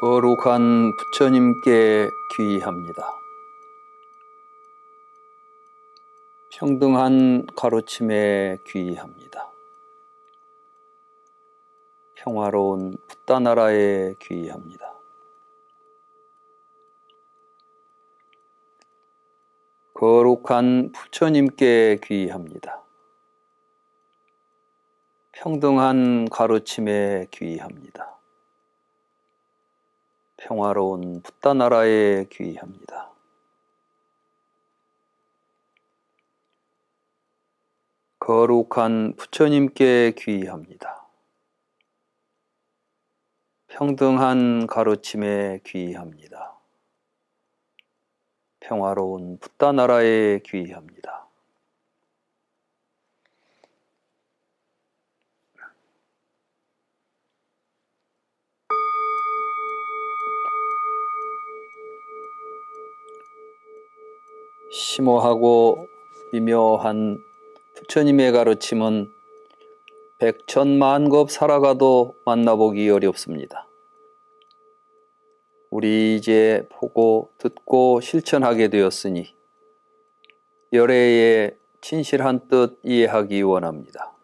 거룩한 부처님께 귀의합니다. 평등한 가르침에 귀의합니다. 평화로운 붓다나라에 귀의합니다. 거룩한 부처님께 귀의합니다. 평등한 가르침에 귀의합니다. 평화로운 붓다나라에 귀의합니다. 거룩한 부처님께 귀의합니다. 평등한 가르침에 귀의합니다. 평화로운 붓다나라에 귀의합니다. 심오하고 미묘한 부처님의 가르침은 백천만급 살아가도 만나보기 어렵습니다. 우리 이제 보고 듣고 실천하게 되었으니 열애의 진실한 뜻 이해하기 원합니다.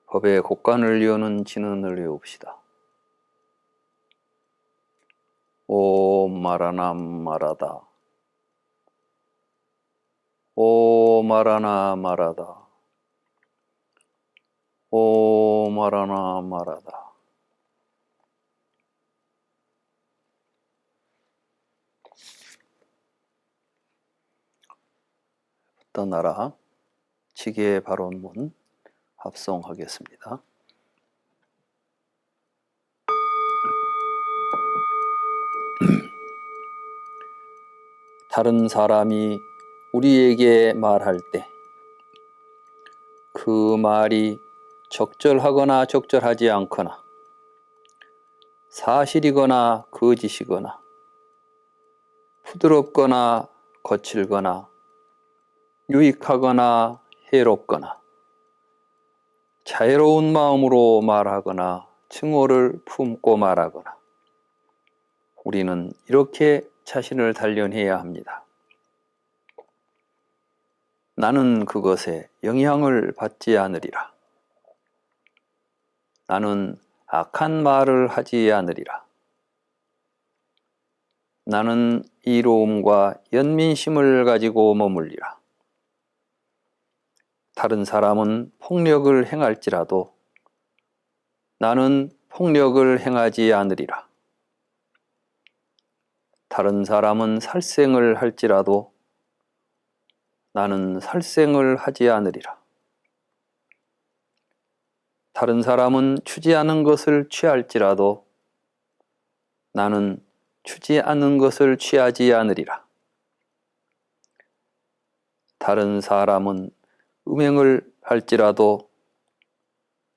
법의 곡간을 이루는 진언을 외웁시다. 옴 마라나 마라다. 옴 마라나 마라다. 옴 마라나 마라다. 붓다나라 지계 발언문 합송하겠습니다. 다른 사람이 우리에게 말할 때 그 말이 적절하거나 적절하지 않거나 사실이거나 거짓이거나 부드럽거나 거칠거나 유익하거나 해롭거나 자애로운 마음으로 말하거나 증오를 품고 말하거나 우리는 이렇게 자신을 단련해야 합니다. 나는 그것에 영향을 받지 않으리라. 나는 악한 말을 하지 않으리라. 나는 이로움과 연민심을 가지고 머물리라. 다른 사람은 폭력을 행할지라도 나는 폭력을 행하지 않으리라. 다른 사람은 살생을 할지라도 나는 살생을 하지 않으리라. 다른 사람은 추지 않은 것을 취할지라도 나는 추지 않은 것을 취하지 않으리라. 다른 사람은 음행을 할지라도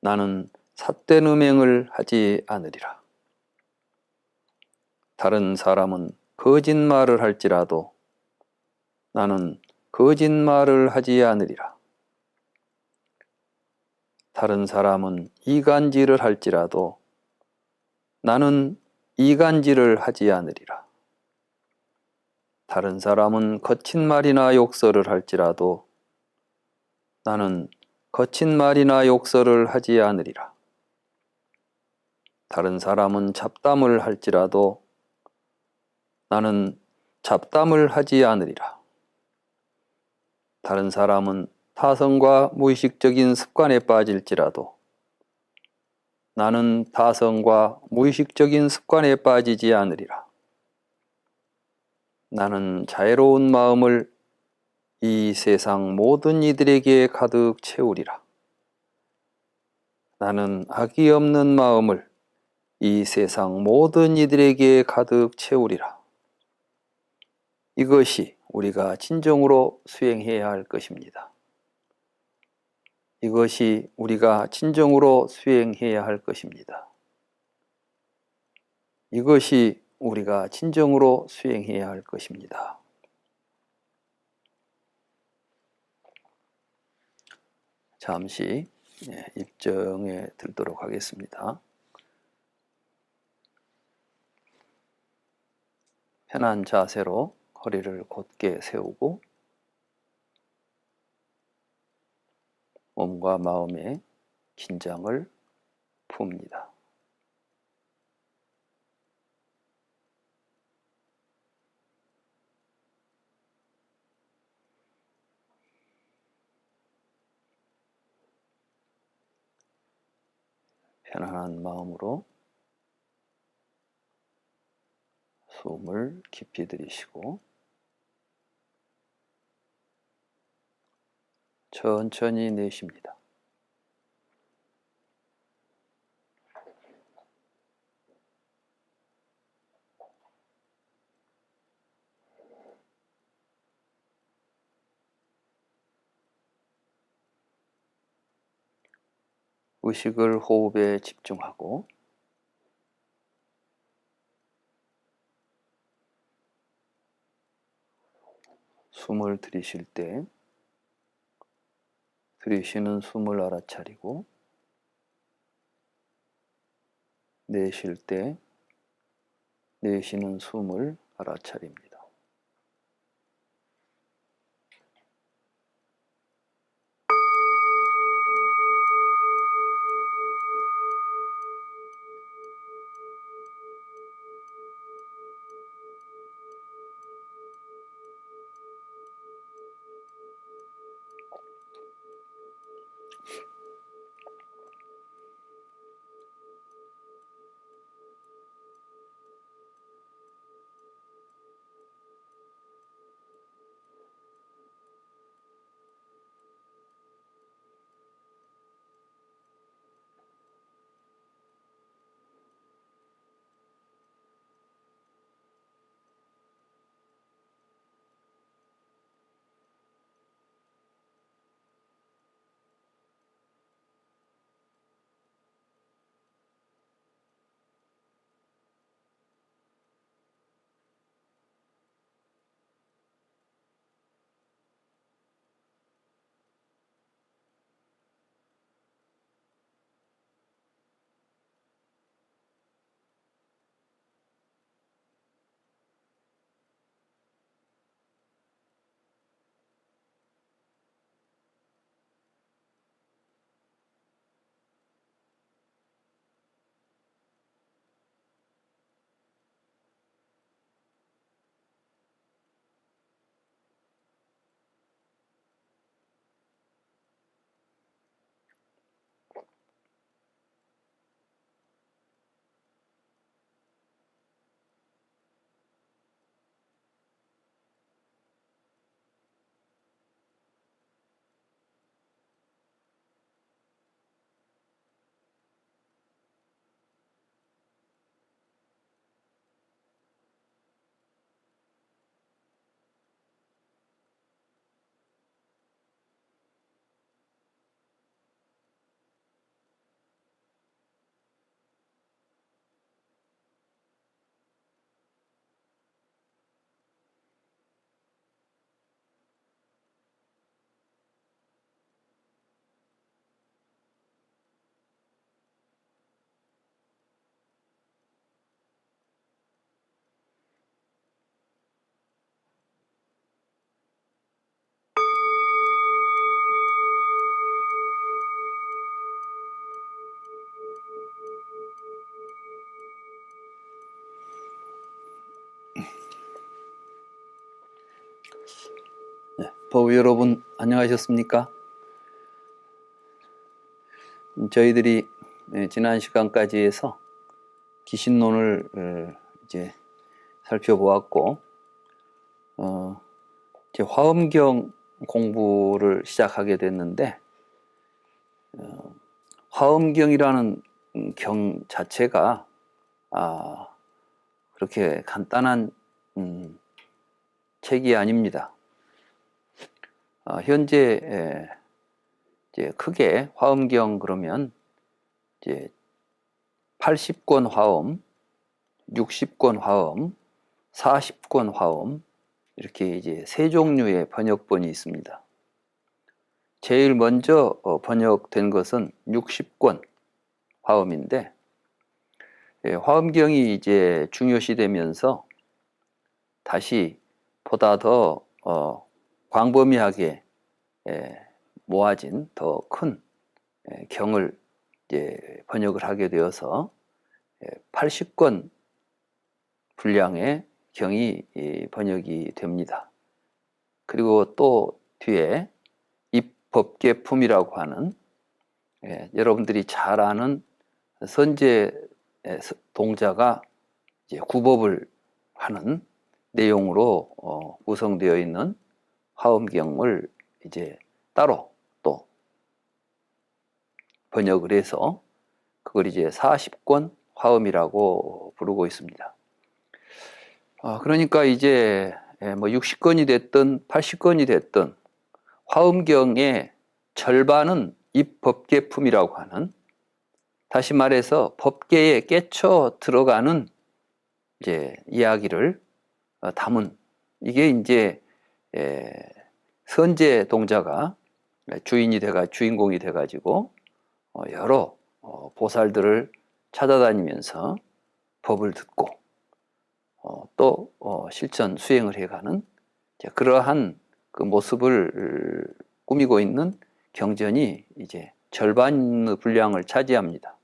나는 삿된 음행을 하지 않으리라. 다른 사람은 거짓말을 할지라도 나는 거짓말을 하지 않으리라. 다른 사람은 이간질을 할지라도 나는 이간질을 하지 않으리라. 다른 사람은 거친 말이나 욕설을 할지라도 나는 거친 말이나 욕설을 하지 않으리라. 다른 사람은 잡담을 할지라도 나는 잡담을 하지 않으리라. 다른 사람은 타성과 무의식적인 습관에 빠질지라도 나는 타성과 무의식적인 습관에 빠지지 않으리라. 나는 자애로운 마음을 이 세상 모든 이들에게 가득 채우리라. 나는 악이 없는 마음을 이 세상 모든 이들에게 가득 채우리라. 이것이 우리가 진정으로 수행해야 할 것입니다. 이것이 우리가 진정으로 수행해야 할 것입니다. 이것이 우리가 진정으로 수행해야 할 것입니다. 잠시 입정에 들도록 하겠습니다. 편한 자세로 허리를 곧게 세우고 몸과 마음의 긴장을 풉니다. 편안한 마음으로 숨을 깊이 들이쉬고 천천히 내쉽니다. 의식을 호흡에 집중하고 숨을 들이쉴 때 들이쉬는 숨을 알아차리고 내쉴 때 내쉬는 숨을 알아차립니다. 버우 여러분 안녕하셨습니까? 저희들이 지난 시간까지 해서 기신론을 이제 살펴보았고 이제 화엄경 공부를 시작하게 됐는데 화엄경이라는 경 자체가 그렇게 간단한 책이 아닙니다. 현재 이제 크게 화엄경 그러면 이제 80권 화엄, 60권 화엄, 40권 화엄 이렇게 이제 세 종류의 번역본이 있습니다. 제일 먼저 번역된 것은 60권 화엄인데 화엄경이 이제 중요시되면서 다시 보다 더 광범위하게 모아진 더 큰 경을 이제 번역을 하게 되어서 80권 분량의 경이 번역이 됩니다. 그리고 또 뒤에 입법계품이라고 하는 여러분들이 잘 아는 선제 동자가 이제 구법을 하는 내용으로 구성되어 있는 화엄경을 이제 따로 또 번역을 해서 그걸 이제 40권 화엄이라고 부르고 있습니다. 그러니까 이제 뭐 60권이 됐든 80권이 됐든 화엄경의 절반은 입법계품이라고 하는, 다시 말해서 법계에 깨쳐 들어가는 이제 이야기를 담은, 이게 이제 선제 동자가 주인공이 돼가지고 여러 보살들을 찾아다니면서 법을 듣고 또 실천 수행을 해가는 그러한 그 모습을 꾸미고 있는 경전이 이제 절반의 분량을 차지합니다.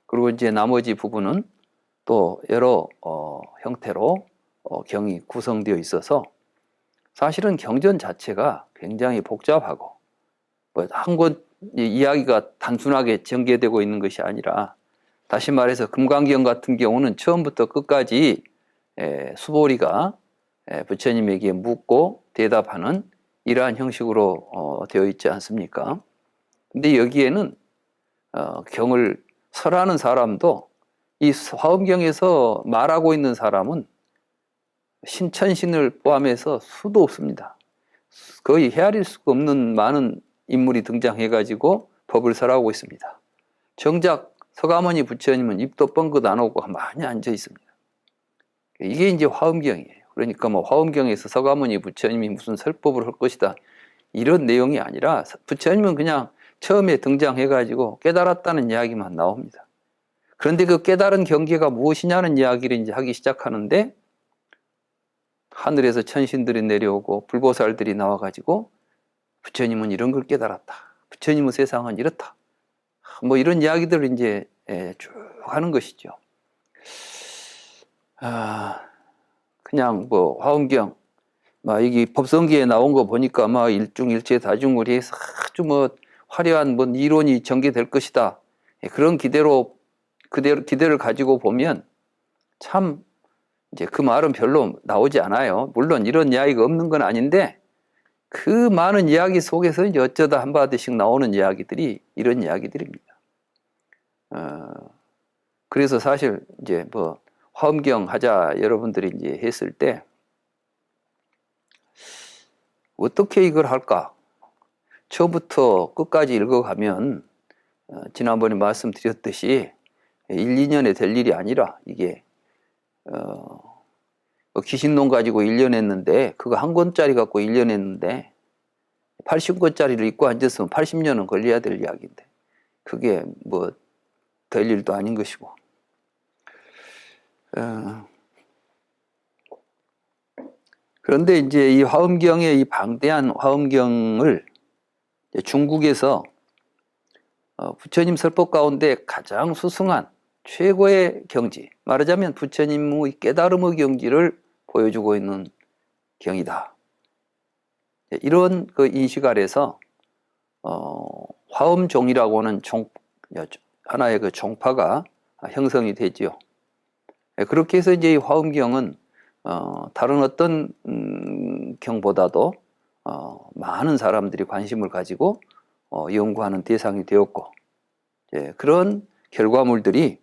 그리고 이제 나머지 부분은 또 여러 형태로 경이 구성되어 있어서 사실은 경전 자체가 굉장히 복잡하고 뭐 한 권 이야기가 단순하게 전개되고 있는 것이 아니라, 다시 말해서 금강경 같은 경우는 처음부터 끝까지 수보리가 부처님에게 묻고 대답하는 이러한 형식으로 되어 있지 않습니까? 근데 여기에는 경을 설하는 사람도, 이 화엄경에서 말하고 있는 사람은 신천신을 포함해서 수도 없습니다. 거의 헤아릴 수가 없는 많은 인물이 등장해가지고 법을 설하고 있습니다. 정작 서가모니 부처님은 입도 뻥긋 안 오고 가만히 앉아 있습니다. 이게 이제 화엄경이에요. 그러니까 뭐 화엄경에서 서가모니 부처님이 무슨 설법을 할 것이다 이런 내용이 아니라, 부처님은 그냥 처음에 등장해가지고 깨달았다는 이야기만 나옵니다. 그런데 그 깨달은 경계가 무엇이냐는 이야기를 이제 하기 시작하는데, 하늘에서 천신들이 내려오고 불보살들이 나와가지고 부처님은 이런 걸 깨달았다, 부처님의 세상은 이렇다, 뭐 이런 이야기들을 이제 쭉 하는 것이죠. 그냥 뭐 화엄경, 막 이게 법성기에 나온 거 보니까 막 일중일체 다중을 해서 아주 뭐 화려한 뭐 이론이 전개될 것이다, 그런 기대를 가지고 보면 참 이제 그 말은 별로 나오지 않아요. 물론 이런 이야기가 없는 건 아닌데, 그 많은 이야기 속에서 이제 어쩌다 한바디씩 나오는 이야기들이 이런 이야기들입니다. 그래서 사실 이제 뭐 화엄경 하자 여러분들이 이제 했을 때 어떻게 이걸 할까? 처음부터 끝까지 읽어가면 지난번에 말씀드렸듯이 1, 2년에 될 일이 아니라, 이게 귀신론 가지고 1년 했는데, 그거 한 권짜리 갖고 1년 했는데 80권짜리를 읽고 앉았으면 80년은 걸려야 될 이야기인데, 그게 뭐 될 일도 아닌 것이고. 그런데 이제 이 화엄경의 이 방대한 화엄경을 중국에서 부처님 설법 가운데 가장 수승한 최고의 경지, 말하자면 부처님의 깨달음의 경지를 보여주고 있는 경이다, 이런 그 인식 아래서 화엄종이라고 하는 하나의 그 종파가 형성이 되지요. 그렇게 해서 이제 이 화엄경은 다른 어떤 경보다도 많은 사람들이 관심을 가지고 연구하는 대상이 되었고, 그런 결과물들이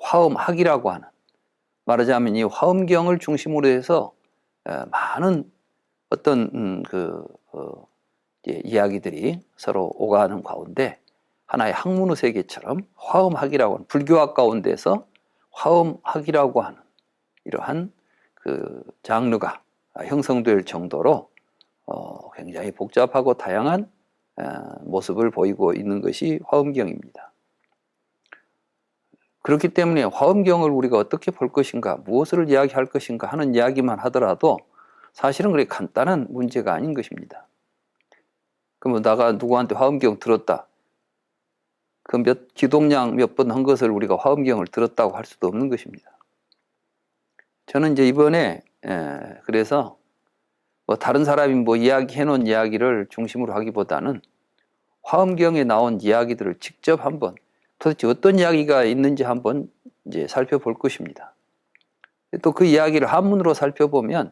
화엄학이라고 하는, 말하자면 이 화엄경을 중심으로 해서 많은 어떤 이야기들이 서로 오가는 가운데 하나의 학문의 세계처럼 화엄학이라고 하는, 불교학 가운데서 화엄학이라고 하는 이러한 그 장르가 형성될 정도로 굉장히 복잡하고 다양한 모습을 보이고 있는 것이 화엄경입니다. 그렇기 때문에 화엄경을 우리가 어떻게 볼 것인가, 무엇을 이야기할 것인가 하는 이야기만 하더라도 사실은 그렇게 간단한 문제가 아닌 것입니다. 그러면 내가 누구한테 화엄경 들었다. 그 기독량 몇 번 한 것을 우리가 화엄경을 들었다고 할 수도 없는 것입니다. 저는 이제 이번에 그래서 뭐 다른 사람이 뭐 이야기해 놓은 이야기를 중심으로 하기보다는 화엄경에 나온 이야기들을 직접 한번 도대체 어떤 이야기가 있는지 한번 이제 살펴볼 것입니다. 또 그 이야기를 한문으로 살펴보면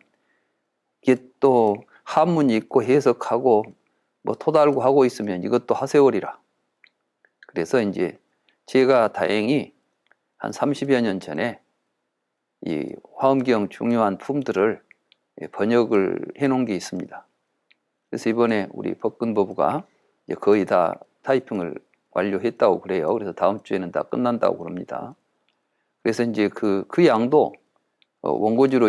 이게 또 한문이 있고 해석하고 뭐 토달고 하고 있으면 이것도 하세월이라. 그래서 이제 제가 다행히 한 30여 년 전에 이 화엄경 중요한 품들을 번역을 해놓은 게 있습니다. 그래서 이번에 우리 법근법부가 이제 거의 다 타이핑을 완료했다고 그래요. 그래서 다음 주에는 다 끝난다고 그럽니다. 그래서 이제 그 양도 원고지로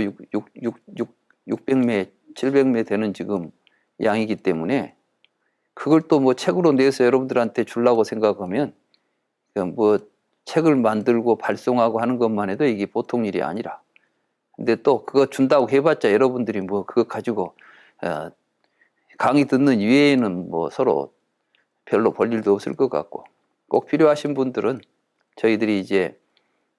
600매, 700매 되는 지금 양이기 때문에 그걸 또 뭐 책으로 내서 여러분들한테 주려고 생각하면 뭐 책을 만들고 발송하고 하는 것만 해도 이게 보통 일이 아니라. 근데 또 그거 준다고 해봤자 여러분들이 뭐 그거 가지고 강의 듣는 이외에는 뭐 서로 별로 볼 일도 없을 것 같고, 꼭 필요하신 분들은 저희들이 이제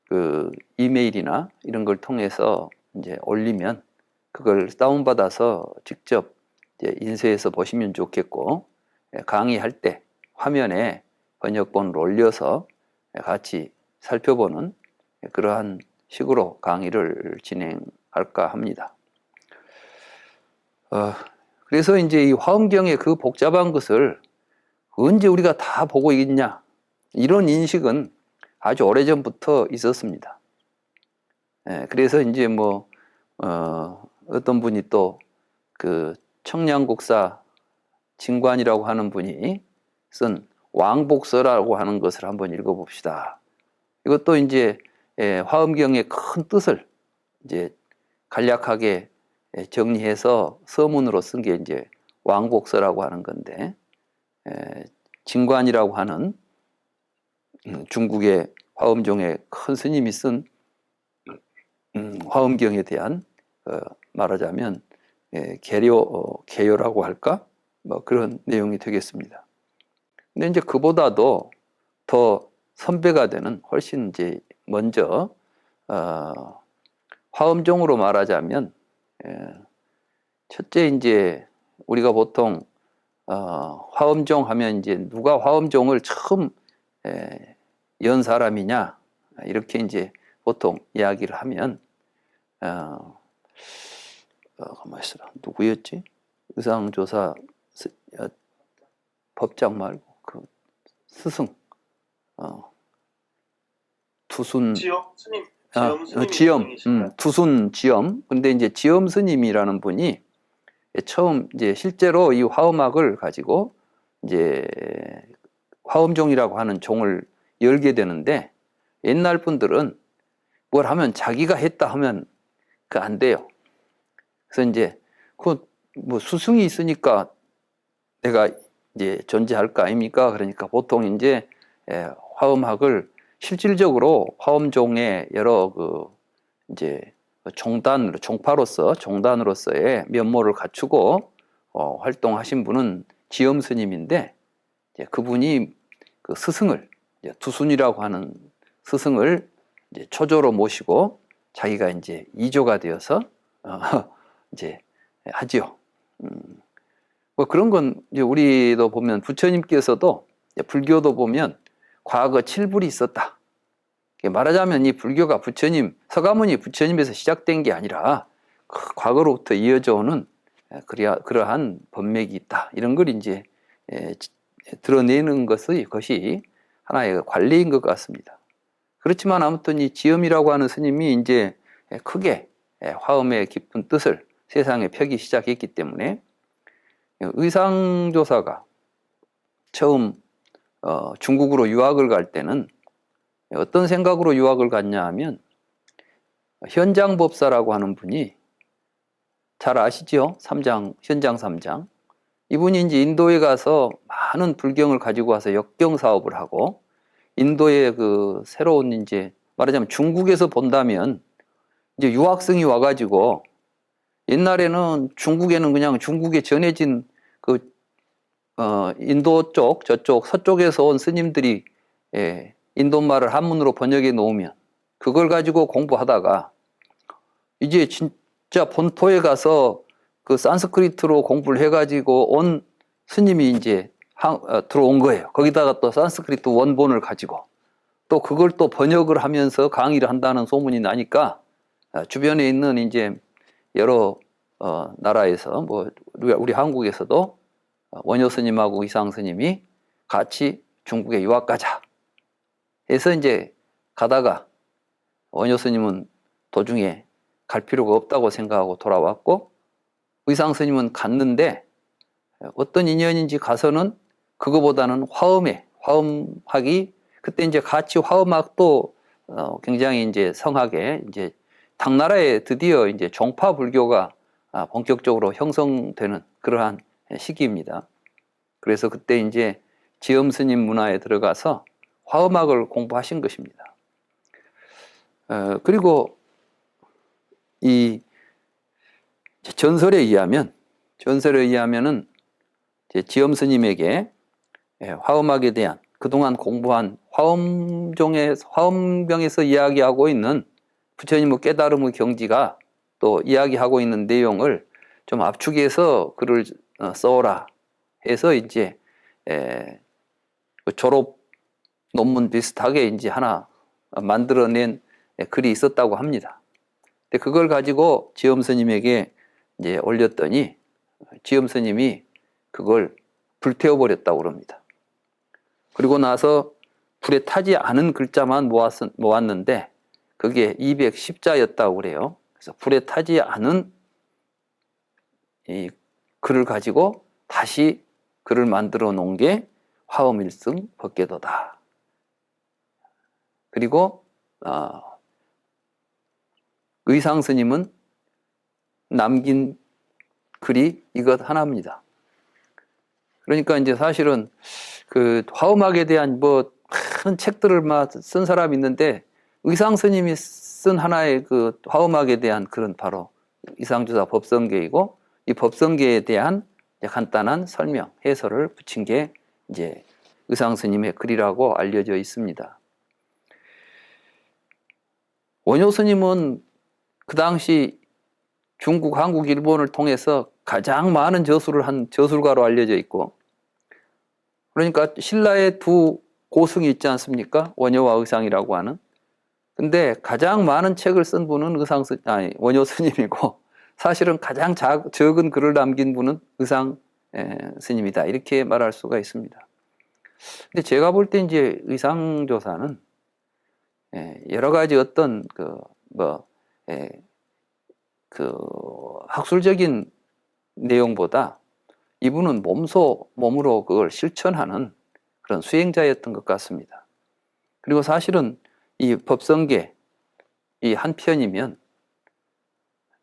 그 이메일이나 이런 걸 통해서 이제 올리면 그걸 다운받아서 직접 이제 인쇄해서 보시면 좋겠고, 강의할 때 화면에 번역본을 올려서 같이 살펴보는 그러한 식으로 강의를 진행할까 합니다. 그래서 이제 이 화엄경의 그 복잡한 것을 언제 우리가 다 보고 있냐, 이런 인식은 아주 오래전부터 있었습니다. 그래서 이제 뭐 어떤 분이 또 그 청량국사 진관이라고 하는 분이 쓴 왕복서라고 하는 것을 한번 읽어봅시다. 이것도 이제 화엄경의 큰 뜻을 이제 간략하게 정리해서 서문으로 쓴 게 이제 왕복서라고 하는 건데, 진관이라고 하는 중국의 화엄종의 큰 스님이 쓴 화엄경에 대한 말하자면 개요라고 할까? 뭐 그런 내용이 되겠습니다. 근데 이제 그보다도 더 선배가 되는 훨씬 이제 먼저 화엄종으로 말하자면 첫째 이제 우리가 보통 화엄종 하면 이제 누가 화엄종을 처음 연 사람이냐 이렇게 이제 보통 이야기를 하면 가만 있어라, 누구였지? 의상조사 법장 말고 그 스승 두순 지엄 스님, 지엄 두순 지엄. 근데 이제 지엄 스님이라는 분이 처음 이제 실제로 이 화엄학을 가지고 이제 화엄종이라고 하는 종을 열게 되는데, 옛날 분들은 뭘 하면 자기가 했다 하면 그 안 돼요. 그래서 이제 그 뭐 스승이 있으니까 내가 이제 존재할 거 아닙니까? 그러니까 보통 이제 화엄학을 실질적으로 화엄종의 여러 그 이제 종단으로, 종단으로서의 면모를 갖추고 활동하신 분은 지엄 스님인데, 이제 그분이 그 스승을 이제 두순이라고 하는 스승을 이제 초조로 모시고 자기가 이제 이조가 되어서 이제 하지요. 뭐 그런 건 이제 우리도 보면 부처님께서도 불교도 보면 과거 칠불이 있었다. 말하자면 이 불교가 부처님, 서가모니 부처님에서 시작된 게 아니라 과거로부터 이어져 오는 그러한 법맥이 있다. 이런 걸 이제 드러내는 것이 하나의 관례인 것 같습니다. 그렇지만 아무튼 이 지엄이라고 하는 스님이 이제 크게 화엄의 깊은 뜻을 세상에 펴기 시작했기 때문에 의상조사가 처음 중국으로 유학을 갈 때는 어떤 생각으로 유학을 갔냐 하면, 현장법사라고 하는 분이 잘 아시죠? 현장 3장. 이분이 이제 인도에 가서 많은 불경을 가지고 와서 역경 사업을 하고, 인도의 그 새로운 이제 말하자면 중국에서 본다면 이제 유학생이 와가지고 옛날에는 중국에는 그냥 중국에 전해진 그 인도 쪽 저쪽 서쪽에서 온 스님들이 인도말을 한문으로 번역해 놓으면 그걸 가지고 공부하다가 이제 진짜 본토에 가서 그 산스크리트로 공부를 해가지고 온 스님이 이제 들어온 거예요. 거기다가 또 산스크리트 원본을 가지고 또 그걸 또 번역을 하면서 강의를 한다는 소문이 나니까 주변에 있는 이제 여러 나라에서 뭐 우리 한국에서도 원효 스님하고 의상 스님이 같이 중국에 유학 가자 해서 이제 가다가 원효 스님은 도중에 갈 필요가 없다고 생각하고 돌아왔고 의상 스님은 갔는데 어떤 인연인지 가서는 그거보다는 화엄학이 그때 이제 같이 화엄학도 굉장히 이제 성하게 이제 당나라에 드디어 이제 종파 불교가 본격적으로 형성되는 그러한 시기입니다. 그래서 그때 이제 지엄 스님 문화에 들어가서 화엄학을 공부하신 것입니다. 그리고 이 전설에 의하면은 지엄 스님에게 화엄학에 대한 그동안 공부한 화엄병에서 이야기하고 있는 부처님의 깨달음의 경지가 또 이야기하고 있는 내용을 좀 압축해서 글을 써오라 해서 이제 졸업 논문 비슷하게 이제 하나 만들어낸 글이 있었다고 합니다. 근데 그걸 가지고 지엄 스님에게 이제 올렸더니 지엄 스님이 그걸 불태워버렸다고 그럽니다. 그리고 나서 불에 타지 않은 글자만 모았는데 그게 210자였다고 그래요. 그래서 불에 타지 않은 이 글을 가지고 다시 글을 만들어 놓은 게 화엄일승 법계도다. 그리고 의상 스님은 남긴 글이 이것 하나입니다. 그러니까 이제 사실은 그 화엄학에 대한 뭐 많은 책들을 막 쓴 사람이 있는데 의상 스님이 쓴 하나의 그 화엄학에 대한 글은 바로 이상주사 법성계이고 이 법성계에 대한 간단한 설명, 해설을 붙인 게 이제 의상 스님의 글이라고 알려져 있습니다. 원효 스님은 그 당시 중국, 한국, 일본을 통해서 가장 많은 저술을 한 저술가로 알려져 있고 그러니까 신라의 두 고승이 있지 않습니까? 원효와 의상이라고 하는. 근데 가장 많은 책을 쓴 분은 원효 스님이고 사실은 가장 적은 글을 남긴 분은 의상 스님이다. 이렇게 말할 수가 있습니다. 근데 제가 볼 때 이제 의상 조사는 여러 가지 어떤 그 학술적인 내용보다 이분은 몸으로 그걸 실천하는 그런 수행자였던 것 같습니다. 그리고 사실은 이 법성계 이 한 편이면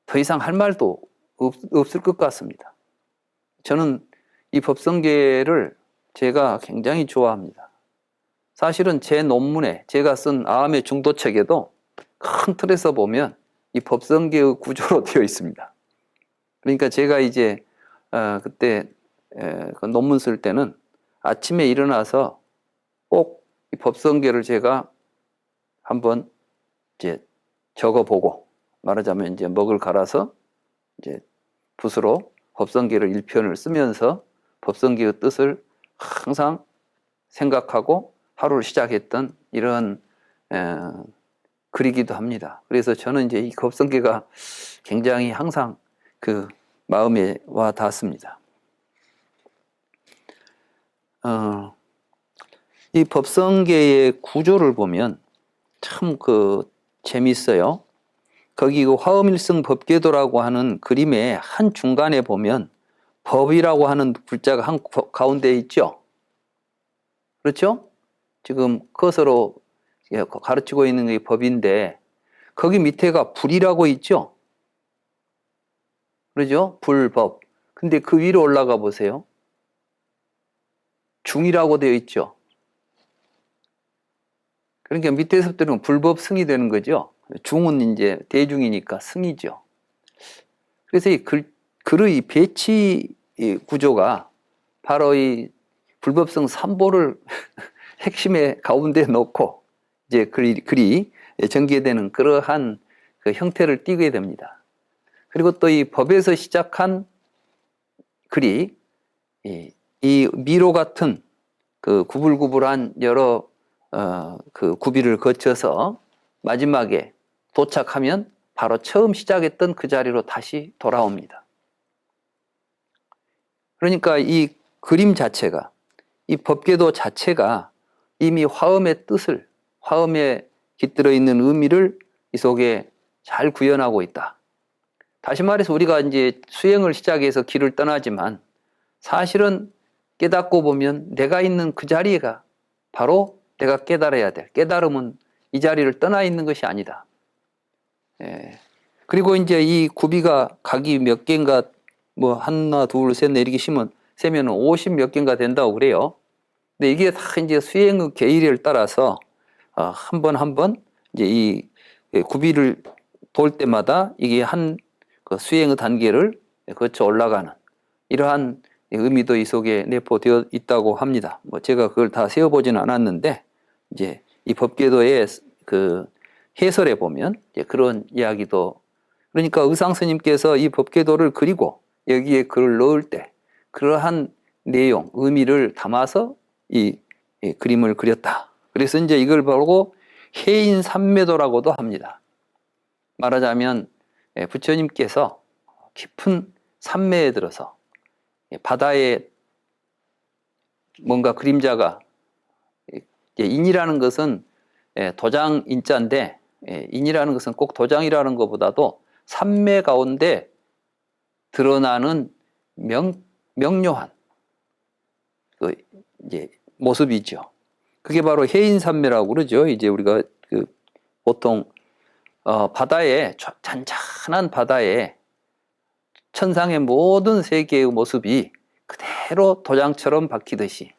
더 이상 할 말도 없을 것 같습니다. 저는 이 법성계를 제가 굉장히 좋아합니다. 사실은 제 논문에 제가 쓴 아함의 중도책에도 큰 틀에서 보면 이 법성계의 구조로 되어 있습니다. 그러니까 제가 이제 그때 그 논문 쓸 때는 아침에 일어나서 꼭 이 법성계를 제가 한번 이제 적어보고 말하자면 이제 먹을 갈아서 이제 붓으로 법성계를 1편을 쓰면서 법성계의 뜻을 항상 생각하고 하루를 시작했던 이런 글이기도 합니다. 그래서 저는 이제 이 법성계가 굉장히 항상 그 마음에 와 닿습니다. 이 법성계의 구조를 보면 참 재밌어요. 거기 그 화엄일승 법계도라고 하는 그림의 한 중간에 보면 법이라고 하는 글자가 한 가운데 있죠. 그렇죠? 지금 커서로 가르치고 있는 게 법인데 거기 밑에가 불이라고 있죠. 그렇죠? 불법. 근데 그 위로 올라가 보세요. 중이라고 되어 있죠. 그러니까 밑에서부터는 불법 승이 되는 거죠. 중은 이제 대중이니까 승이죠. 그래서 이 글의 배치 구조가 바로 이 불법성 3보를 핵심에 가운데 놓고 이제 글이 전개되는 그러한 그 형태를 띠게 됩니다. 그리고 또 이 법에서 시작한 글이 이 미로 같은 그 구불구불한 여러 그 구비를 거쳐서 마지막에 도착하면 바로 처음 시작했던 그 자리로 다시 돌아옵니다. 그러니까 이 그림 자체가, 이 법궤도 자체가 이미 화엄의 뜻을, 화엄에 깃들어 있는 의미를 이 속에 잘 구현하고 있다. 다시 말해서 우리가 이제 수행을 시작해서 길을 떠나지만 사실은 깨닫고 보면 내가 있는 그 자리가 바로 내가 깨달아야 될, 깨달음은 이 자리를 떠나 있는 것이 아니다. 그리고 이제 이 구비가 각이 몇 개인가, 뭐 하나, 둘, 셋, 넷 이렇게 세면은 50 몇 개인가 된다고 그래요. 근데 이게 다 이제 수행의 계율을 따라서 한 번 한 번 이제 이 구비를 돌 때마다 이게 한 그 수행의 단계를 거쳐 올라가는 이러한 의미도 이 속에 내포되어 있다고 합니다. 뭐 제가 그걸 다 세어보지는 않았는데 이제 이 법궤도의 그 해설에 보면 이제 그런 이야기도, 그러니까 의상 스님께서 이 법궤도를 그리고 여기에 글을 넣을 때 그러한 내용, 의미를 담아서 이 그림을 그렸다. 그래서 이제 이걸 보고 해인산매도라고도 합니다. 말하자면 부처님께서 깊은 산매에 들어서 바다에 뭔가 그림자가, 인이라는 것은 도장 인자인데 인이라는 것은 꼭 도장이라는 것보다도 산매 가운데 드러나는 명료한 그 이제 모습이죠. 그게 바로 해인산매라고 그러죠. 이제 우리가 그 보통 바다에, 잔잔한 바다에 천상의 모든 세계의 모습이 그대로 도장처럼 박히듯이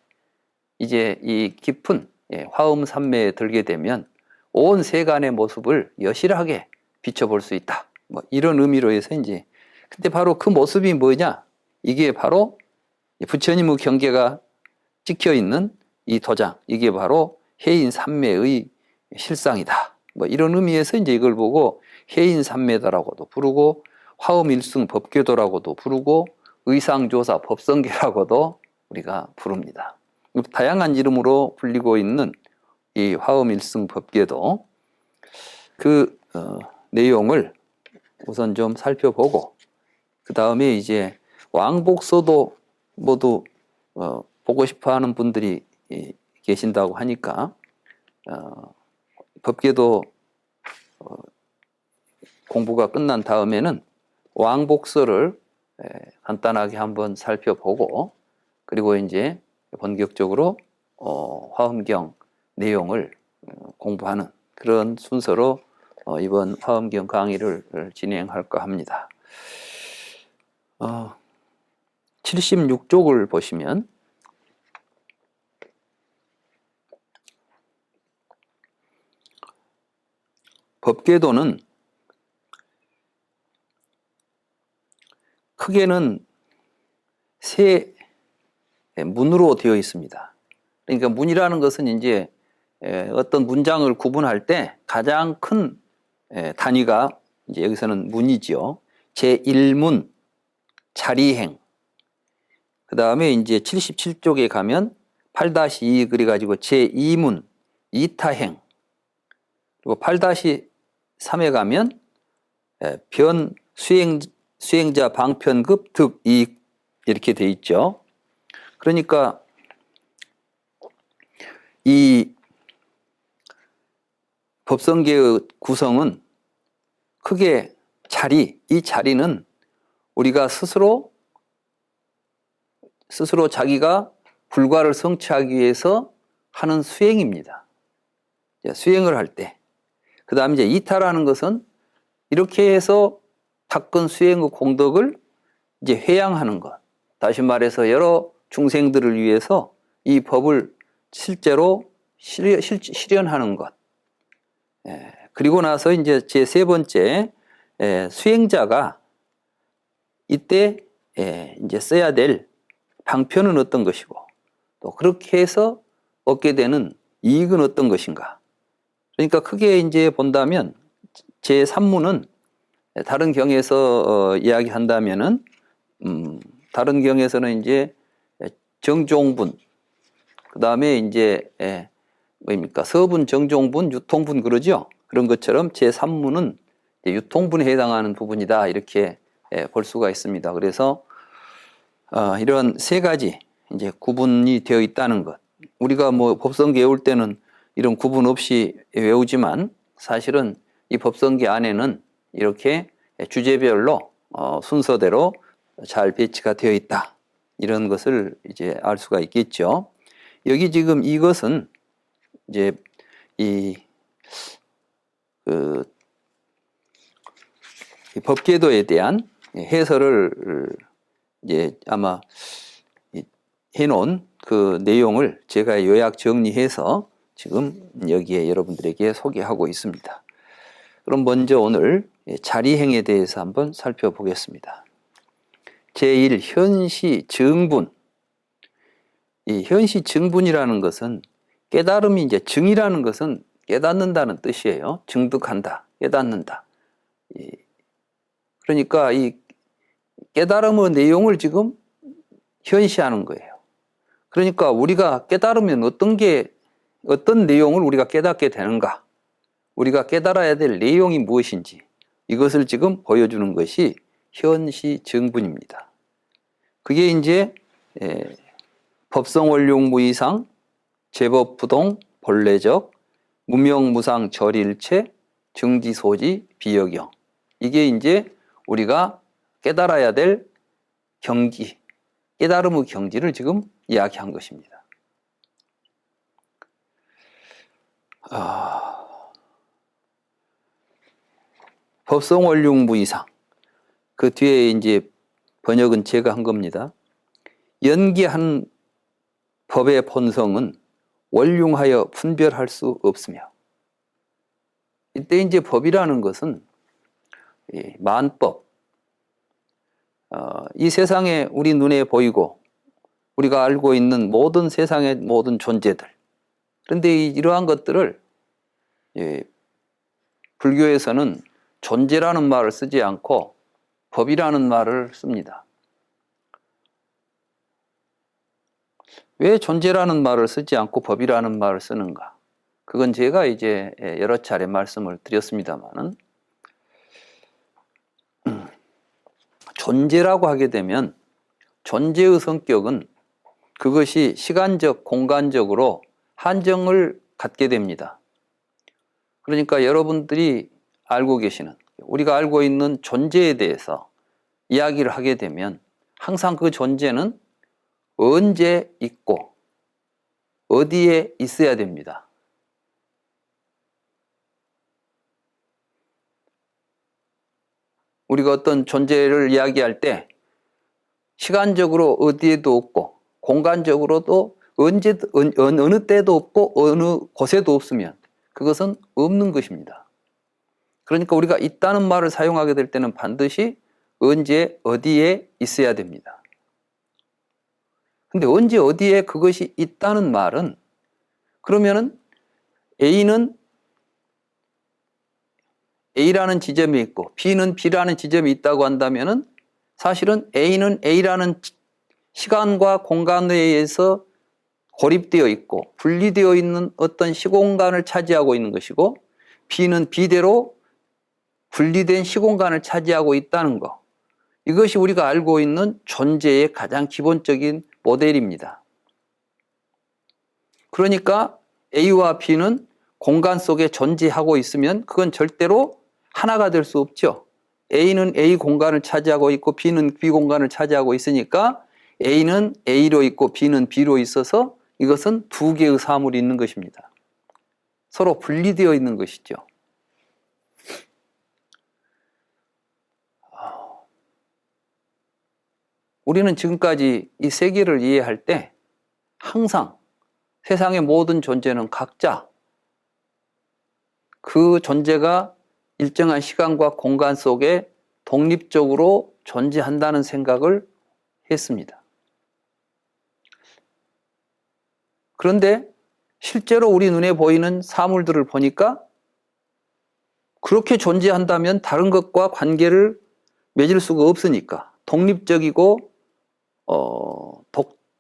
이제 이 깊은 화엄산매에 들게 되면 온 세간의 모습을 여실하게 비춰볼 수 있다. 뭐 이런 의미로 해서 이제, 근데 바로 그 모습이 뭐냐? 이게 바로 부처님의 경계가 찍혀 있는 이 도장, 이게 바로 해인산매의 실상이다. 뭐 이런 의미에서 이제 이걸 보고 해인산매다라고도 부르고 화엄일승 법궤도라고도 부르고 의상조사 법성계라고도 우리가 부릅니다. 다양한 이름으로 불리고 있는 이 화엄일승 법궤도, 그 내용을 우선 좀 살펴보고 그 다음에 이제 왕복서도 모두 보고 싶어하는 분들이 계신다고 하니까 법궤도 공부가 끝난 다음에는 왕복서를 간단하게 한번 살펴보고 그리고 이제 본격적으로 화엄경 내용을 공부하는 그런 순서로 이번 화엄경 강의를 진행할까 합니다. 76쪽을 보시면 법궤도는 크게는 세 문으로 되어 있습니다. 그러니까 문이라는 것은 이제 어떤 문장을 구분할 때 가장 큰 단위가 이제 여기서는 문이지요. 제1문, 자리행. 그 다음에 이제 77쪽에 가면 8-2 그래가지고 제2문, 이타행. 그리고 8-3에 가면 변 수행자 방편급 득이익 이렇게 돼 있죠. 그러니까 이 법성계의 구성은 크게 이 자리는 우리가 스스로 자기가 불과를 성취하기 위해서 하는 수행입니다. 수행을 할 때. 그 다음에 이제 이타라는 것은 이렇게 해서 닦은 수행의 공덕을 이제 회양하는 것. 다시 말해서 여러 중생들을 위해서 이 법을 실제로 실현하는 것. 그리고 나서 이제 제 세 번째, 수행자가 이때 이제 써야 될 방편은 어떤 것이고, 또 그렇게 해서 얻게 되는 이익은 어떤 것인가. 그러니까 크게 이제 본다면 제 3문은 다른 경에서 이야기한다면은 다른 경에서는 이제 정종분, 그 다음에 이제 뭡니까 서분, 정종분, 유통분 그러죠. 그런 것처럼 제 3문은 유통분에 해당하는 부분이다 이렇게 볼 수가 있습니다. 그래서 이런 세 가지 이제 구분이 되어 있다는 것. 우리가 뭐 법성계 외울 때는 이런 구분 없이 외우지만 사실은 이 법성계 안에는 이렇게 주제별로 순서대로 잘 배치가 되어 있다. 이런 것을 이제 알 수가 있겠죠. 여기 지금 이것은 이제 이 법계도에 대한 해설을 이제 아마 해놓은 그 내용을 제가 요약 정리해서 지금 여기에 여러분들에게 소개하고 있습니다. 그럼 먼저 오늘 자리행에 대해서 한번 살펴보겠습니다. 제1 현시 증분. 이 현시 증분이라는 것은 깨달음이 이제 증이라는 것은 깨닫는다는 뜻이에요. 증득한다, 깨닫는다. 그러니까 이 깨달음의 내용을 지금 현시하는 거예요. 그러니까 우리가 깨달으면 어떤 내용을 우리가 깨닫게 되는가? 우리가 깨달아야 될 내용이 무엇인지 이것을 지금 보여주는 것이 현시 증분입니다. 그게 이제 법성원룡무이상, 제법부동, 본래적, 무명무상 절일체, 증지소지, 비여경. 이게 이제 우리가 깨달아야 될 경지, 깨달음의 경지를 지금 이야기한 것입니다. 법성원룡무이상. 그 뒤에 이제 번역은 제가 한 겁니다. 연기한 법의 본성은 원륭하여 분별할 수 없으며, 이때 이제 법이라는 것은 만법, 이 세상에 우리 눈에 보이고 우리가 알고 있는 모든 세상의 모든 존재들, 그런데 이러한 것들을 불교에서는 존재라는 말을 쓰지 않고 법이라는 말을 씁니다. 왜 존재라는 말을 쓰지 않고 법이라는 말을 쓰는가? 그건 제가 이제 여러 차례 말씀을 드렸습니다만은, 존재라고 하게 되면 존재의 성격은 그것이 시간적, 공간적으로 한정을 갖게 됩니다. 그러니까 여러분들이 알고 계시는, 우리가 알고 있는 존재에 대해서 이야기를 하게 되면 항상 그 존재는 언제 있고 어디에 있어야 됩니다. 우리가 어떤 존재를 이야기할 때 시간적으로 어디에도 없고 공간적으로도 어느 때도 없고 어느 곳에도 없으면 그것은 없는 것입니다. 그러니까 우리가 있다는 말을 사용하게 될 때는 반드시 언제 어디에 있어야 됩니다. 근데 언제 어디에 그것이 있다는 말은, 그러면은 A는 A라는 지점이 있고 B는 B라는 지점이 있다고 한다면은 사실은 A는 A라는 시간과 공간에 의해서 고립되어 있고 분리되어 있는 어떤 시공간을 차지하고 있는 것이고, B는 B대로 분리된 시공간을 차지하고 있다는 것. 이것이 우리가 알고 있는 존재의 가장 기본적인 모델입니다. 그러니까 A와 B는 공간 속에 존재하고 있으면 그건 절대로 하나가 될 수 없죠. A는 A 공간을 차지하고 있고 B는 B 공간을 차지하고 있으니까 A는 A로 있고 B는 B로 있어서 이것은 두 개의 사물이 있는 것입니다. 서로 분리되어 있는 것이죠. 우리는 지금까지 이 세계를 이해할 때 항상 세상의 모든 존재는 각자 그 존재가 일정한 시간과 공간 속에 독립적으로 존재한다는 생각을 했습니다. 그런데 실제로 우리 눈에 보이는 사물들을 보니까 그렇게 존재한다면 다른 것과 관계를 맺을 수가 없으니까 독립적이고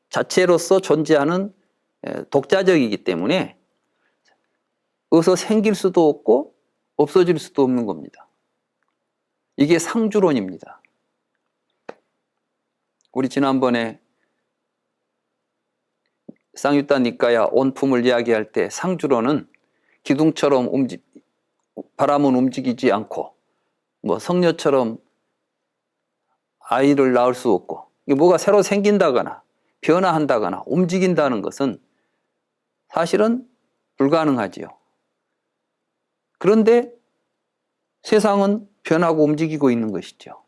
자체로서 존재하는 독자적이기 때문에 어디서 생길 수도 없고 없어질 수도 없는 겁니다. 이게 상주론입니다. 우리 지난번에 쌍유타 니까야 온품을 이야기할 때 상주론은 기둥처럼 바람은 움직이지 않고 뭐 성녀처럼 아이를 낳을 수 없고 뭐가 새로 생긴다거나 변화한다거나 움직인다는 것은 사실은 불가능하지요. 그런데 세상은 변하고 움직이고 있는 것이죠.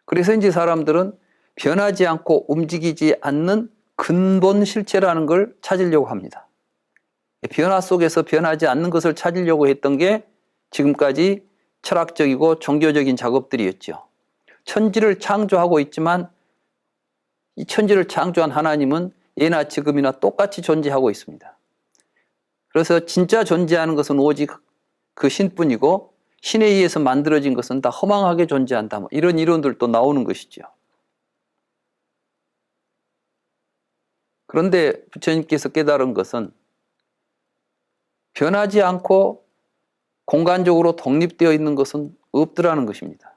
그래서 이제 사람들은 변하지 않고 움직이지 않는 근본 실체라는 걸 찾으려고 합니다. 변화 속에서 변하지 않는 것을 찾으려고 했던 게 지금까지 철학적이고 종교적인 작업들이었죠. 천지를 창조하고 있지만 이 천지를 창조한 하나님은 예나 지금이나 똑같이 존재하고 있습니다. 그래서 진짜 존재하는 것은 오직 그 신뿐이고 신에 의해서 만들어진 것은 다 허망하게 존재한다. 뭐 이런 이론들도 나오는 것이죠. 그런데 부처님께서 깨달은 것은 변하지 않고 공간적으로 독립되어 있는 것은 없더라는 것입니다.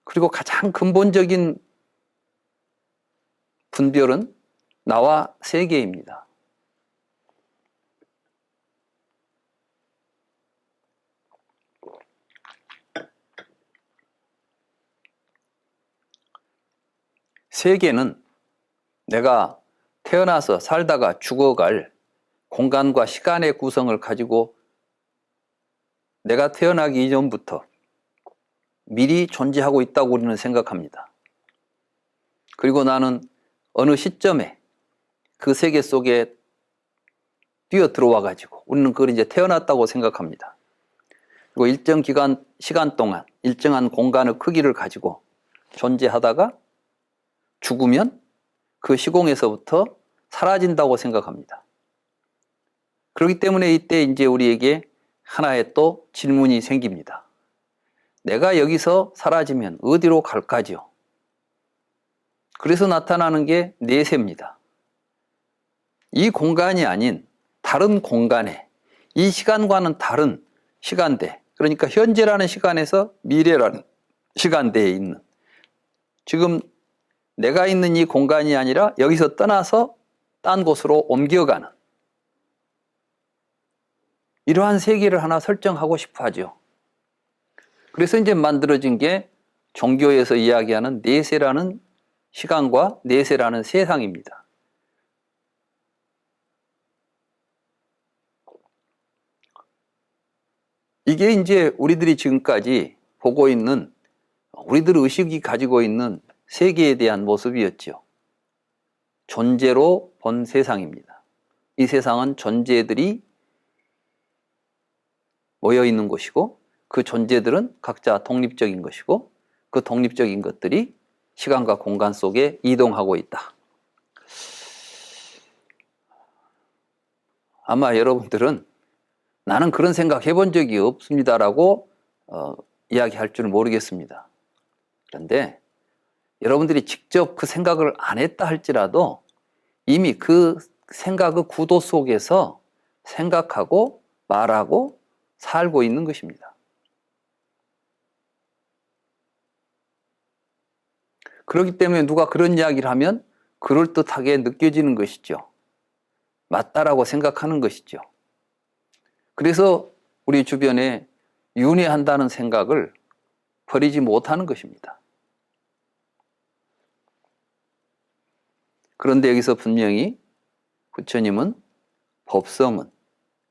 그리고 가장 근본적인 분별은 나와 세계입니다. 세계는 내가 태어나서 살다가 죽어갈 공간과 시간의 구성을 가지고 내가 태어나기 이전부터 미리 존재하고 있다고 우리는 생각합니다. 그리고 나는 어느 시점에 그 세계 속에 뛰어 들어와 가지고 우리는 그걸 이제 태어났다고 생각합니다. 그리고 일정 시간 동안 일정한 공간의 크기를 가지고 존재하다가 죽으면 그 시공에서부터 사라진다고 생각합니다. 그렇기 때문에 이때 이제 우리에게 하나의 또 질문이 생깁니다. 내가 여기서 사라지면 어디로 갈까지요? 그래서 나타나는 게 내세입니다. 이 공간이 아닌 다른 공간에 이 시간과는 다른 시간대, 그러니까 현재라는 시간에서 미래라는 시간대에 있는, 지금 내가 있는 이 공간이 아니라 여기서 떠나서 딴 곳으로 옮겨가는 이러한 세계를 하나 설정하고 싶어 하죠. 그래서 이제 만들어진 게 종교에서 이야기하는 내세라는 시간과 내세라는 세상입니다. 이게 이제 우리들이 지금까지 보고 있는, 우리들 의식이 가지고 있는 세계에 대한 모습이었죠. 존재로 본 세상입니다. 이 세상은 존재들이 모여 있는 곳이고 그 존재들은 각자 독립적인 것이고 그 독립적인 것들이 시간과 공간 속에 이동하고 있다. 아마 여러분들은 나는 그런 생각 해본 적이 없습니다라고 이야기할 줄 모르겠습니다. 그런데 여러분들이 직접 그 생각을 안 했다 할지라도 이미 그 생각의 구도 속에서 생각하고 말하고 살고 있는 것입니다. 그렇기 때문에 누가 그런 이야기를 하면 그럴듯하게 느껴지는 것이죠. 맞다라고 생각하는 것이죠. 그래서 우리 주변에 윤회한다는 생각을 버리지 못하는 것입니다. 그런데 여기서 분명히 부처님은 법성은,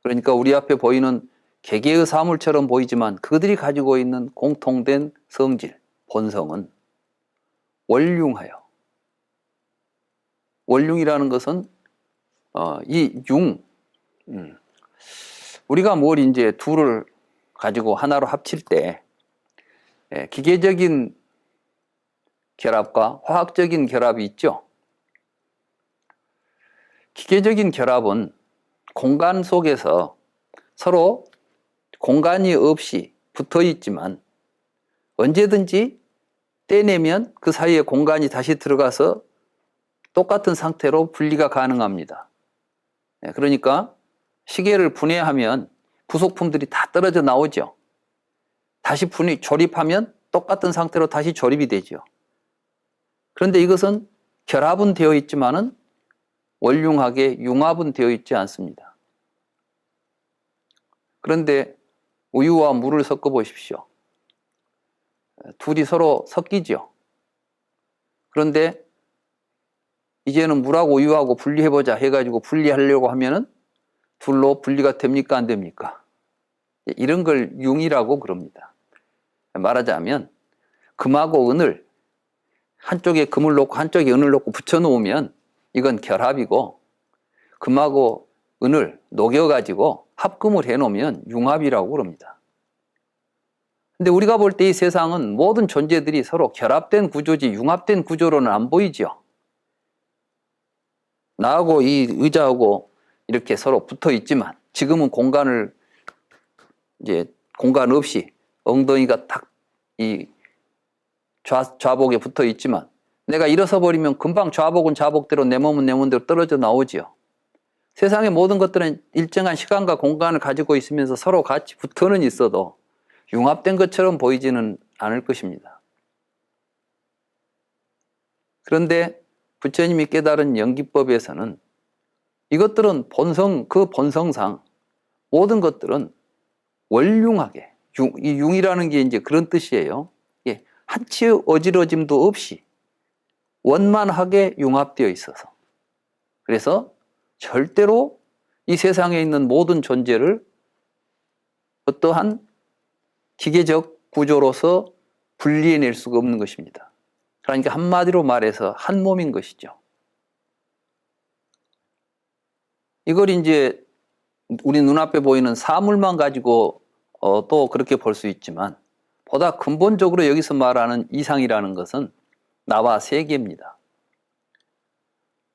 그러니까 우리 앞에 보이는 개개의 사물처럼 보이지만 그들이 가지고 있는 공통된 성질, 본성은 원륭하여, 원륭이라는 것은 이 융, 우리가 뭘 이제 둘을 가지고 하나로 합칠 때 기계적인 결합과 화학적인 결합이 있죠. 기계적인 결합은 공간 속에서 서로 공간이 없이 붙어 있지만 언제든지 떼내면 그 사이에 공간이 다시 들어가서 똑같은 상태로 분리가 가능합니다. 그러니까 시계를 분해하면 부속품들이 다 떨어져 나오죠. 다시 조립하면 똑같은 상태로 다시 조립이 되죠. 그런데 이것은 결합은 되어 있지만은 원융하게 융합은 되어 있지 않습니다. 그런데 우유와 물을 섞어 보십시오. 둘이 서로 섞이죠. 그런데 이제는 물하고 우유하고 분리해보자 해가지고 분리하려고 하면은 둘로 분리가 됩니까? 안 됩니까? 이런 걸 융이라고 그럽니다. 말하자면 금하고 은을 한쪽에 금을 놓고 한쪽에 은을 놓고 붙여놓으면 이건 결합이고 금하고 은을 녹여가지고 합금을 해놓으면 융합이라고 그럽니다. 근데 우리가 볼 때 이 세상은 모든 존재들이 서로 결합된 구조지 융합된 구조로는 안 보이죠. 나하고 이 의자하고 이렇게 서로 붙어 있지만 지금은 공간 없이 엉덩이가 딱 이 좌복에 붙어 있지만 내가 일어서 버리면 금방 좌복은 좌복대로 내 몸은 내 몸대로 떨어져 나오지요. 세상의 모든 것들은 일정한 시간과 공간을 가지고 있으면서 서로 같이 붙어는 있어도 융합된 것처럼 보이지는 않을 것입니다. 그런데 부처님이 깨달은 연기법에서는 이것들은 그 본성상 모든 것들은 원융하게, 이 융이라는 게 이제 그런 뜻이에요. 한치 어지러짐도 없이 원만하게 융합되어 있어서. 그래서 절대로 이 세상에 있는 모든 존재를 어떠한 기계적 구조로서 분리해낼 수가 없는 것입니다. 그러니까 한마디로 말해서 한 몸인 것이죠. 이걸 이제 우리 눈앞에 보이는 사물만 가지고 또 그렇게 볼 수 있지만 보다 근본적으로 여기서 말하는 이상이라는 것은 나와 세계입니다.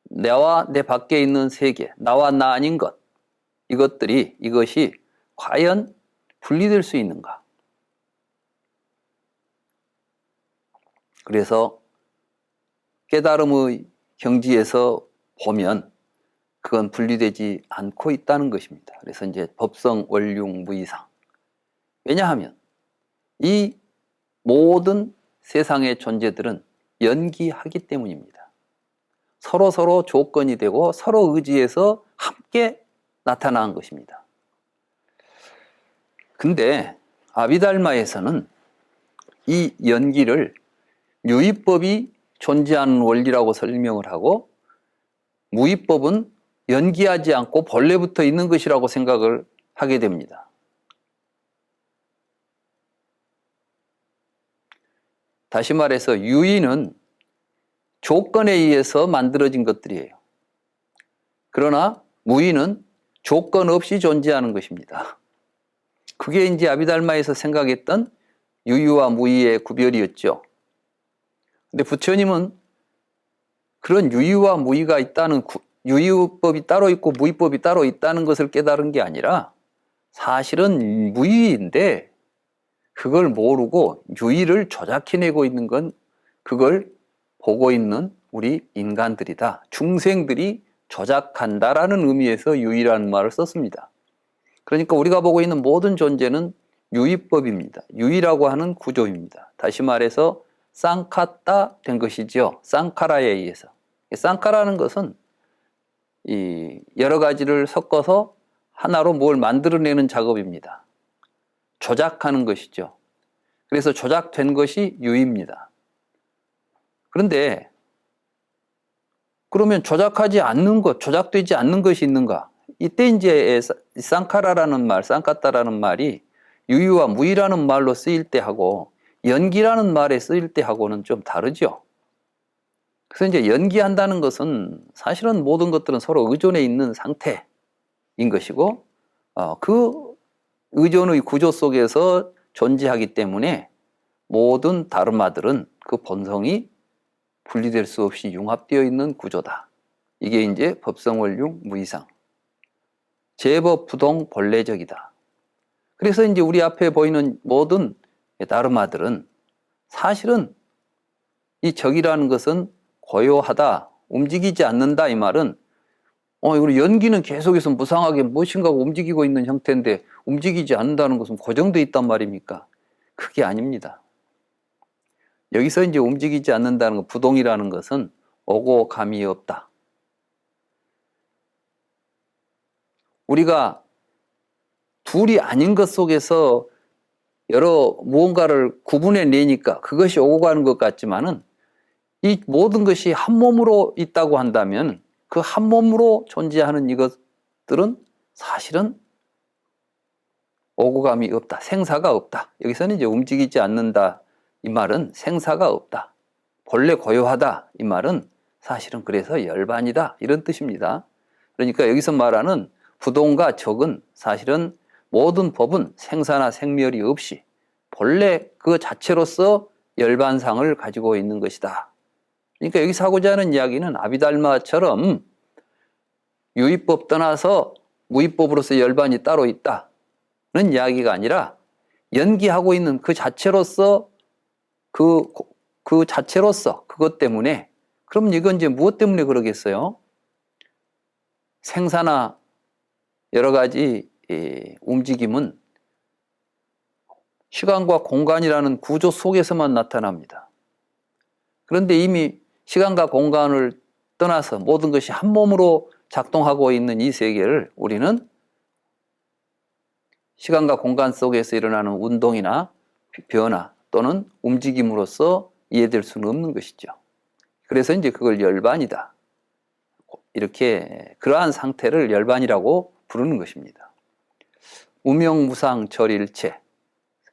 나와 내 밖에 있는 세계, 나와 나 아닌 것, 이것이 과연 분리될 수 있는가? 그래서 깨달음의 경지에서 보면 그건 분리되지 않고 있다는 것입니다. 그래서 이제 법성 원융 무이상. 왜냐하면 이 모든 세상의 존재들은 연기하기 때문입니다. 서로 조건이 되고 서로 의지해서 함께 나타난 것입니다. 근데 아비달마에서는 이 연기를 유의법이 존재하는 원리라고 설명을 하고 무의법은 연기하지 않고 본래부터 있는 것이라고 생각을 하게 됩니다. 다시 말해서 유의는 조건에 의해서 만들어진 것들이에요. 그러나 무의는 조건 없이 존재하는 것입니다. 그게 이제 아비달마에서 생각했던 유의와 무의의 구별이었죠. 근데 부처님은 그런 유의와 무의가 있다는, 유의법이 따로 있고 무의법이 따로 있다는 것을 깨달은 게 아니라 사실은 무의인데 그걸 모르고 유의를 조작해내고 있는 건 그걸 보고 있는 우리 인간들이다. 중생들이 조작한다라는 의미에서 유의라는 말을 썼습니다. 그러니까 우리가 보고 있는 모든 존재는 유의법입니다. 유의라고 하는 구조입니다. 다시 말해서 쌍카따 된 것이죠. 쌍카라에 의해서. 쌍카라는 것은 이 여러 가지를 섞어서 하나로 뭘 만들어내는 작업입니다. 조작하는 것이죠. 그래서 조작된 것이 유의입니다. 그런데 그러면 조작하지 않는 것, 조작되지 않는 것이 있는가? 이때 이제 쌍카라라는 말, 쌍카따라는 말이 유의와 무의라는 말로 쓰일 때 하고 연기라는 말에 쓰일 때 하고는 좀 다르죠. 그래서 이제 연기한다는 것은 사실은 모든 것들은 서로 의존해 있는 상태인 것이고 그 의존의 구조 속에서 존재하기 때문에 모든 다르마들은 그 본성이 분리될 수 없이 융합되어 있는 구조다. 이게 이제 법성원융 무이상. 제법부동 본래적이다. 그래서 이제 우리 앞에 보이는 모든 다르마들은 사실은 이 적이라는 것은 고요하다, 움직이지 않는다 이 말은 우리 연기는 계속해서 무상하게 무엇인가 움직이고 있는 형태인데 움직이지 않는다는 것은 고정되어 있단 말입니까? 그게 아닙니다. 여기서 이제 움직이지 않는다는 것, 부동이라는 것은 오고 감이 없다. 우리가 둘이 아닌 것 속에서 여러 무언가를 구분해 내니까 그것이 오고 가는 것 같지만은 이 모든 것이 한 몸으로 있다고 한다면 그 한 몸으로 존재하는 이것들은 사실은 오고 감이 없다. 생사가 없다. 여기서는 이제 움직이지 않는다. 이 말은 생사가 없다. 본래 고요하다. 이 말은 사실은 그래서 열반이다. 이런 뜻입니다. 그러니까 여기서 말하는 부동과 적은 사실은 모든 법은 생사나 생멸이 없이 본래 그 자체로서 열반상을 가지고 있는 것이다. 그러니까 여기서 하고자 하는 이야기는 아비달마처럼 유의법 떠나서 무의법으로서 열반이 따로 있다는 이야기가 아니라 연기하고 있는 그 자체로서 그 자체로서 그것 때문에 그럼 이건 이제 무엇 때문에 그러겠어요? 생사나 여러 가지 움직임은 시간과 공간이라는 구조 속에서만 나타납니다. 그런데 이미 시간과 공간을 떠나서 모든 것이 한 몸으로 작동하고 있는 이 세계를 우리는 시간과 공간 속에서 일어나는 운동이나 변화 또는 움직임으로써 이해될 수는 없는 것이죠. 그래서 이제 그걸 열반이다. 이렇게 그러한 상태를 열반이라고 부르는 것입니다. 무명무상절일체.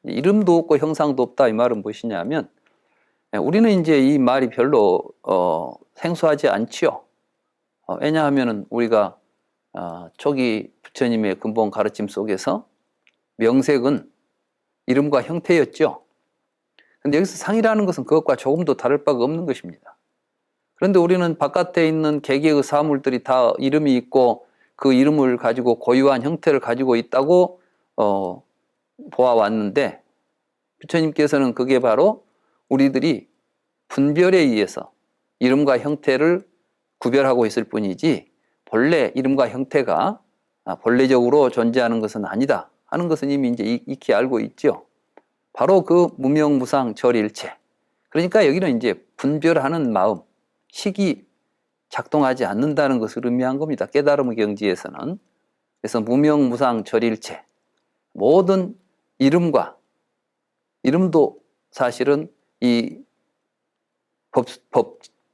이름도 없고 형상도 없다 이 말은 무엇이냐면 우리는 이제 이 말이 별로 생소하지 않지요. 왜냐하면 우리가 초기 부처님의 근본 가르침 속에서 명색은 이름과 형태였죠. 그런데 여기서 상이라는 것은 그것과 조금도 다를 바가 없는 것입니다. 그런데 우리는 바깥에 있는 개개의 사물들이 다 이름이 있고 그 이름을 가지고 고유한 형태를 가지고 있다고 보아왔는데 부처님께서는 그게 바로 우리들이 분별에 의해서 이름과 형태를 구별하고 있을 뿐이지 본래 이름과 형태가 본래적으로 존재하는 것은 아니다 하는 것은 이미 이제 익히 알고 있죠. 바로 그 무명무상절일체. 그러니까 여기는 이제 분별하는 마음, 식이 작동하지 않는다는 것을 의미한 겁니다. 깨달음의 경지에서는. 그래서 무명무상절일체. 모든 이름도 사실은 이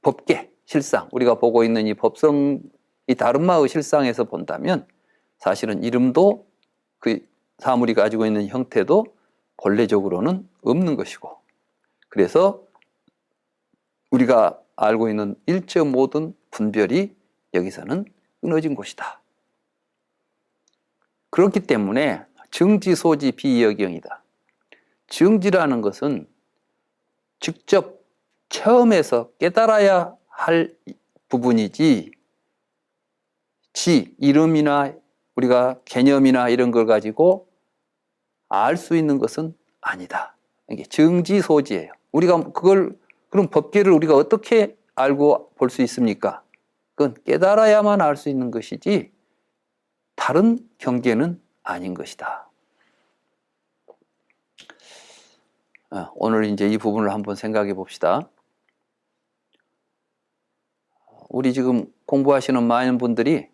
법계, 실상, 우리가 보고 있는 이 법성, 이 다른마의 실상에서 본다면 사실은 이름도 그 사물이 가지고 있는 형태도 본래적으로는 없는 것이고 그래서 우리가 알고 있는 일체 모든 분별이 여기서는 끊어진 곳이다. 그렇기 때문에 정지소지 비여경이다. 정지라는 것은 직접 처음에서 깨달아야 할 부분이지 이름이나 우리가 개념이나 이런 걸 가지고 알 수 있는 것은 아니다. 이게 정지소지예요. 우리가 그걸 그럼 법계를 우리가 어떻게 알고 볼 수 있습니까? 그건 깨달아야만 알 수 있는 것이지 다른 경계는 아닌 것이다. 오늘 이제 이 부분을 한번 생각해 봅시다. 우리 지금 공부하시는 많은 분들이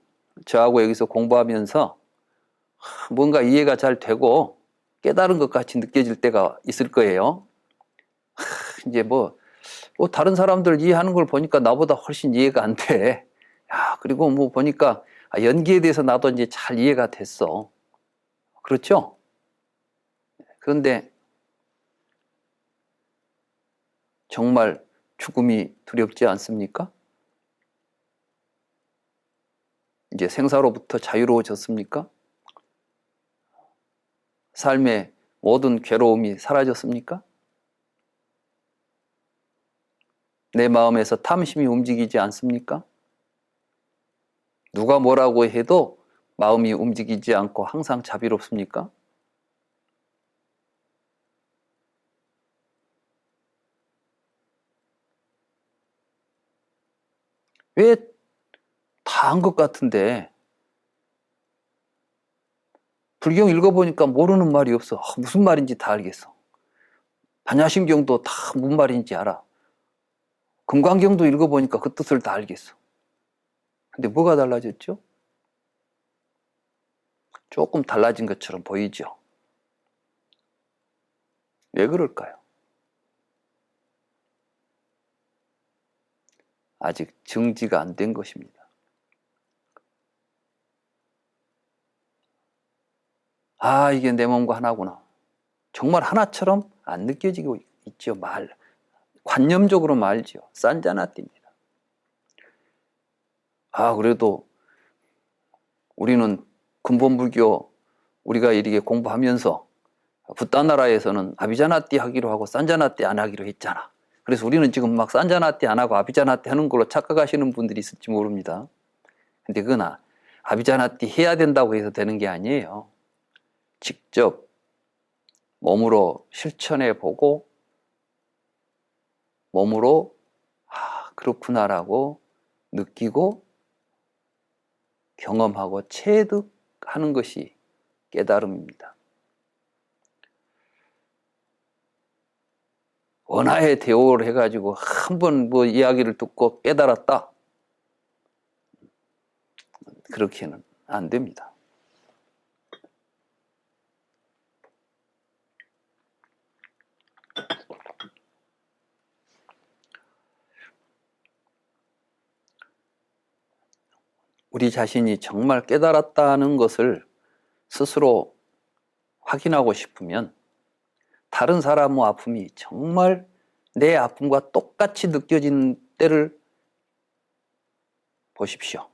저하고 여기서 공부하면서 뭔가 이해가 잘 되고 깨달은 것 같이 느껴질 때가 있을 거예요. 이제 다른 사람들 이해하는 걸 보니까 나보다 훨씬 이해가 안 돼. 그리고 보니까 연기에 대해서 나도 이제 잘 이해가 됐어. 그렇죠? 그런데 정말 죽음이 두렵지 않습니까? 이제 생사로부터 자유로워졌습니까? 삶의 모든 괴로움이 사라졌습니까? 내 마음에서 탐심이 움직이지 않습니까? 누가 뭐라고 해도 마음이 움직이지 않고 항상 자비롭습니까? 왜 다 한 것 같은데 불경 읽어보니까 모르는 말이 없어. 무슨 말인지 다 알겠어. 반야심경도 다 무슨 말인지 알아. 금강경도 읽어보니까 그 뜻을 다 알겠어. 근데 뭐가 달라졌죠? 조금 달라진 것처럼 보이죠. 왜 그럴까요? 아직 정지가 안 된 것입니다. 아, 이게 내 몸과 하나구나. 정말 하나처럼 안 느껴지고 있죠. 관념적으로 말죠. 산자나띠입니다. 아, 그래도 우리는 근본불교 우리가 이렇게 공부하면서 붓다나라에서는 아비자나띠 하기로 하고 산자나띠 안 하기로 했잖아. 그래서 우리는 지금 막 산자나띠 안 하고 아비자나띠 하는 걸로 착각하시는 분들이 있을지 모릅니다. 근데 그건 아비자나띠 해야 된다고 해서 되는 게 아니에요. 직접 몸으로 실천해 보고 몸으로 그렇구나라고 느끼고 경험하고 체득하는 것이 깨달음입니다. 원하의 대오를 해가지고 한번 뭐 이야기를 듣고 깨달았다. 그렇게는 안 됩니다. 우리 자신이 정말 깨달았다는 것을 스스로 확인하고 싶으면 다른 사람의 아픔이 정말 내 아픔과 똑같이 느껴지는 때를 보십시오.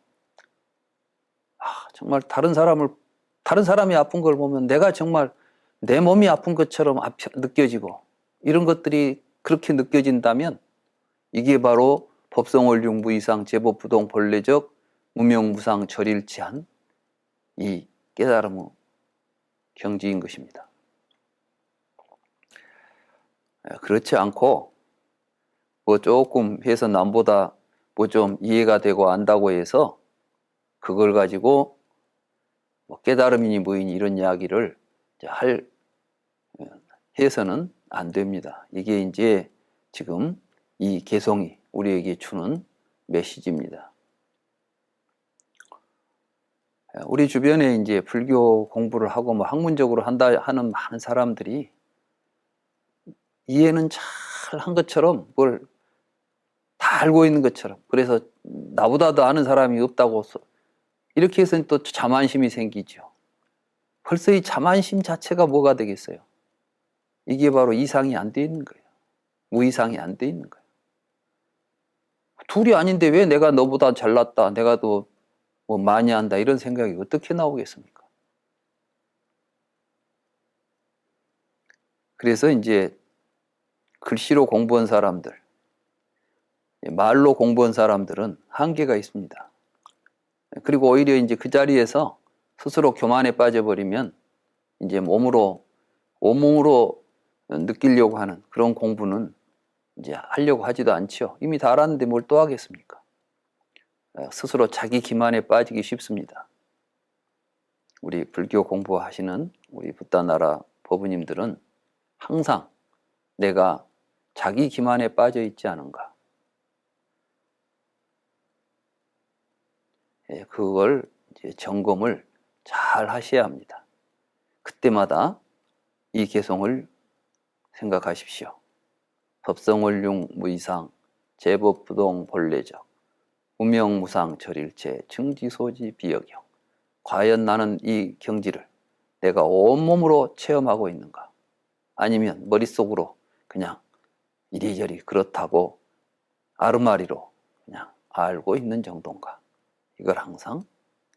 정말 다른 사람이 아픈 걸 보면 내가 정말 내 몸이 아픈 것처럼 느껴지고 이런 것들이 그렇게 느껴진다면 이게 바로 법성원륜 무이상 제법부동 본래적 무명무상 절일치한 이 깨달음의 경지인 것입니다. 그렇지 않고 뭐 조금 해서 남보다 뭐 좀 이해가 되고 안다고 해서 그걸 가지고 뭐 깨달음이니 뭐이니 이런 이야기를 해서는 안 됩니다. 이게 이제 지금 이 개성이 우리에게 주는 메시지입니다. 우리 주변에 이제 불교 공부를 하고 뭐 학문적으로 하는 많은 사람들이 이해는 잘 한 것처럼 뭘 다 알고 있는 것처럼 그래서 나보다도 아는 사람이 없다고 이렇게 해서는 또 자만심이 생기죠. 벌써 이 자만심 자체가 뭐가 되겠어요? 이게 바로 이상이 안 돼 있는 거예요. 무이상이 안 돼 있는 거예요. 둘이 아닌데 왜 내가 너보다 잘났다, 내가 더 뭐 많이 한다 이런 생각이 어떻게 나오겠습니까? 그래서 이제 글씨로 공부한 사람들, 말로 공부한 사람들은 한계가 있습니다. 그리고 오히려 이제 그 자리에서 스스로 교만에 빠져버리면 이제 온몸으로 느끼려고 하는 그런 공부는 이제 하려고 하지도 않죠. 이미 다 알았는데 뭘 또 하겠습니까? 스스로 자기 기만에 빠지기 쉽습니다. 우리 불교 공부하시는 우리 붓다나라 법우님들은 항상 내가 자기 기만에 빠져 있지 않은가. 그걸 이제 점검을 잘 하셔야 합니다. 그때마다 이 개성을 생각하십시오. 법성원륜 무이상 제법부동 본래적 무명무상 절일체 증지소지 비역경. 과연 나는 이 경지를 내가 온몸으로 체험하고 있는가? 아니면 머릿속으로 그냥 이리저리 그렇다고 아르마리로 그냥 알고 있는 정도인가? 이걸 항상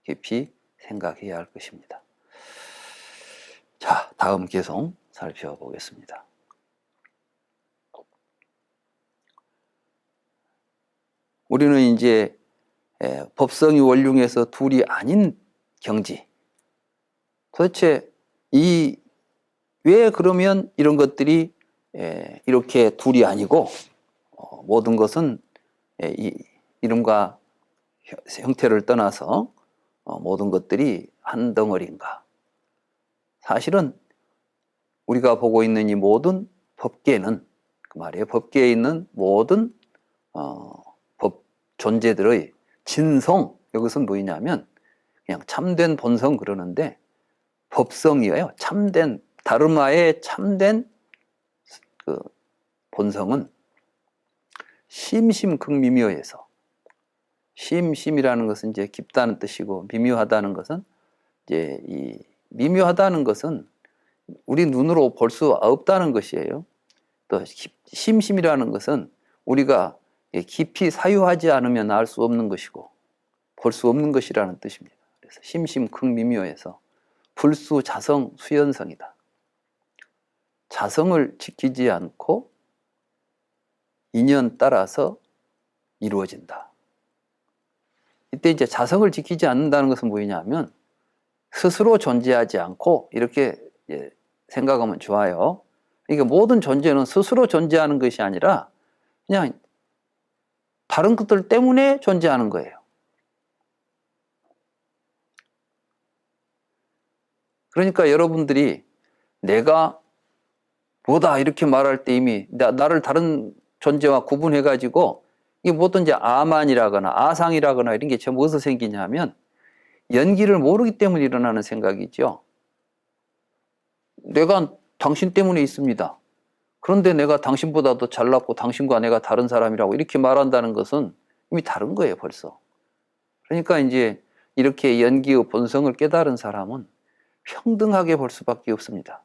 깊이 생각해야 할 것입니다. 자, 다음 개송 살펴보겠습니다. 우리는 이제 법성이 원륭해서 둘이 아닌 경지. 도대체 왜 그러면 이런 것들이 이렇게 둘이 아니고 모든 것은 이름과 형태를 떠나서 모든 것들이 한 덩어리인가? 사실은 우리가 보고 있는 이 모든 법계는 그 말이에요. 법계에 있는 모든 법 존재들의 진성, 이것은 뭐냐면 그냥 참된 본성 그러는데 법성이에요. 참된 다르마의 참된 그 본성은 심심극미묘해서, 심심이라는 것은 이제 깊다는 뜻이고 미묘하다는 것은 이제 이 미묘하다는 것은 우리 눈으로 볼 수 없다는 것이에요. 또 심심이라는 것은 우리가 깊이 사유하지 않으면 알 수 없는 것이고 볼 수 없는 것이라는 뜻입니다. 그래서 심심극미묘해서 불수 자성 수연성이다. 자성을 지키지 않고 인연 따라서 이루어진다. 이때 이제 자성을 지키지 않는다는 것은 뭐냐면 스스로 존재하지 않고 이렇게 생각하면 좋아요. 그러니까 모든 존재는 스스로 존재하는 것이 아니라 그냥 다른 것들 때문에 존재하는 거예요. 그러니까 여러분들이 내가 뭐다 이렇게 말할 때 이미 나를 다른 존재와 구분해가지고 이게 뭐든 이제 아만이라거나 아상이라거나 이런 게 전부 어디서 생기냐면 연기를 모르기 때문에 일어나는 생각이죠. 내가 당신 때문에 있습니다. 그런데 내가 당신보다도 잘났고 당신과 내가 다른 사람이라고 이렇게 말한다는 것은 이미 다른 거예요, 벌써. 그러니까 이제 이렇게 연기의 본성을 깨달은 사람은 평등하게 볼 수밖에 없습니다.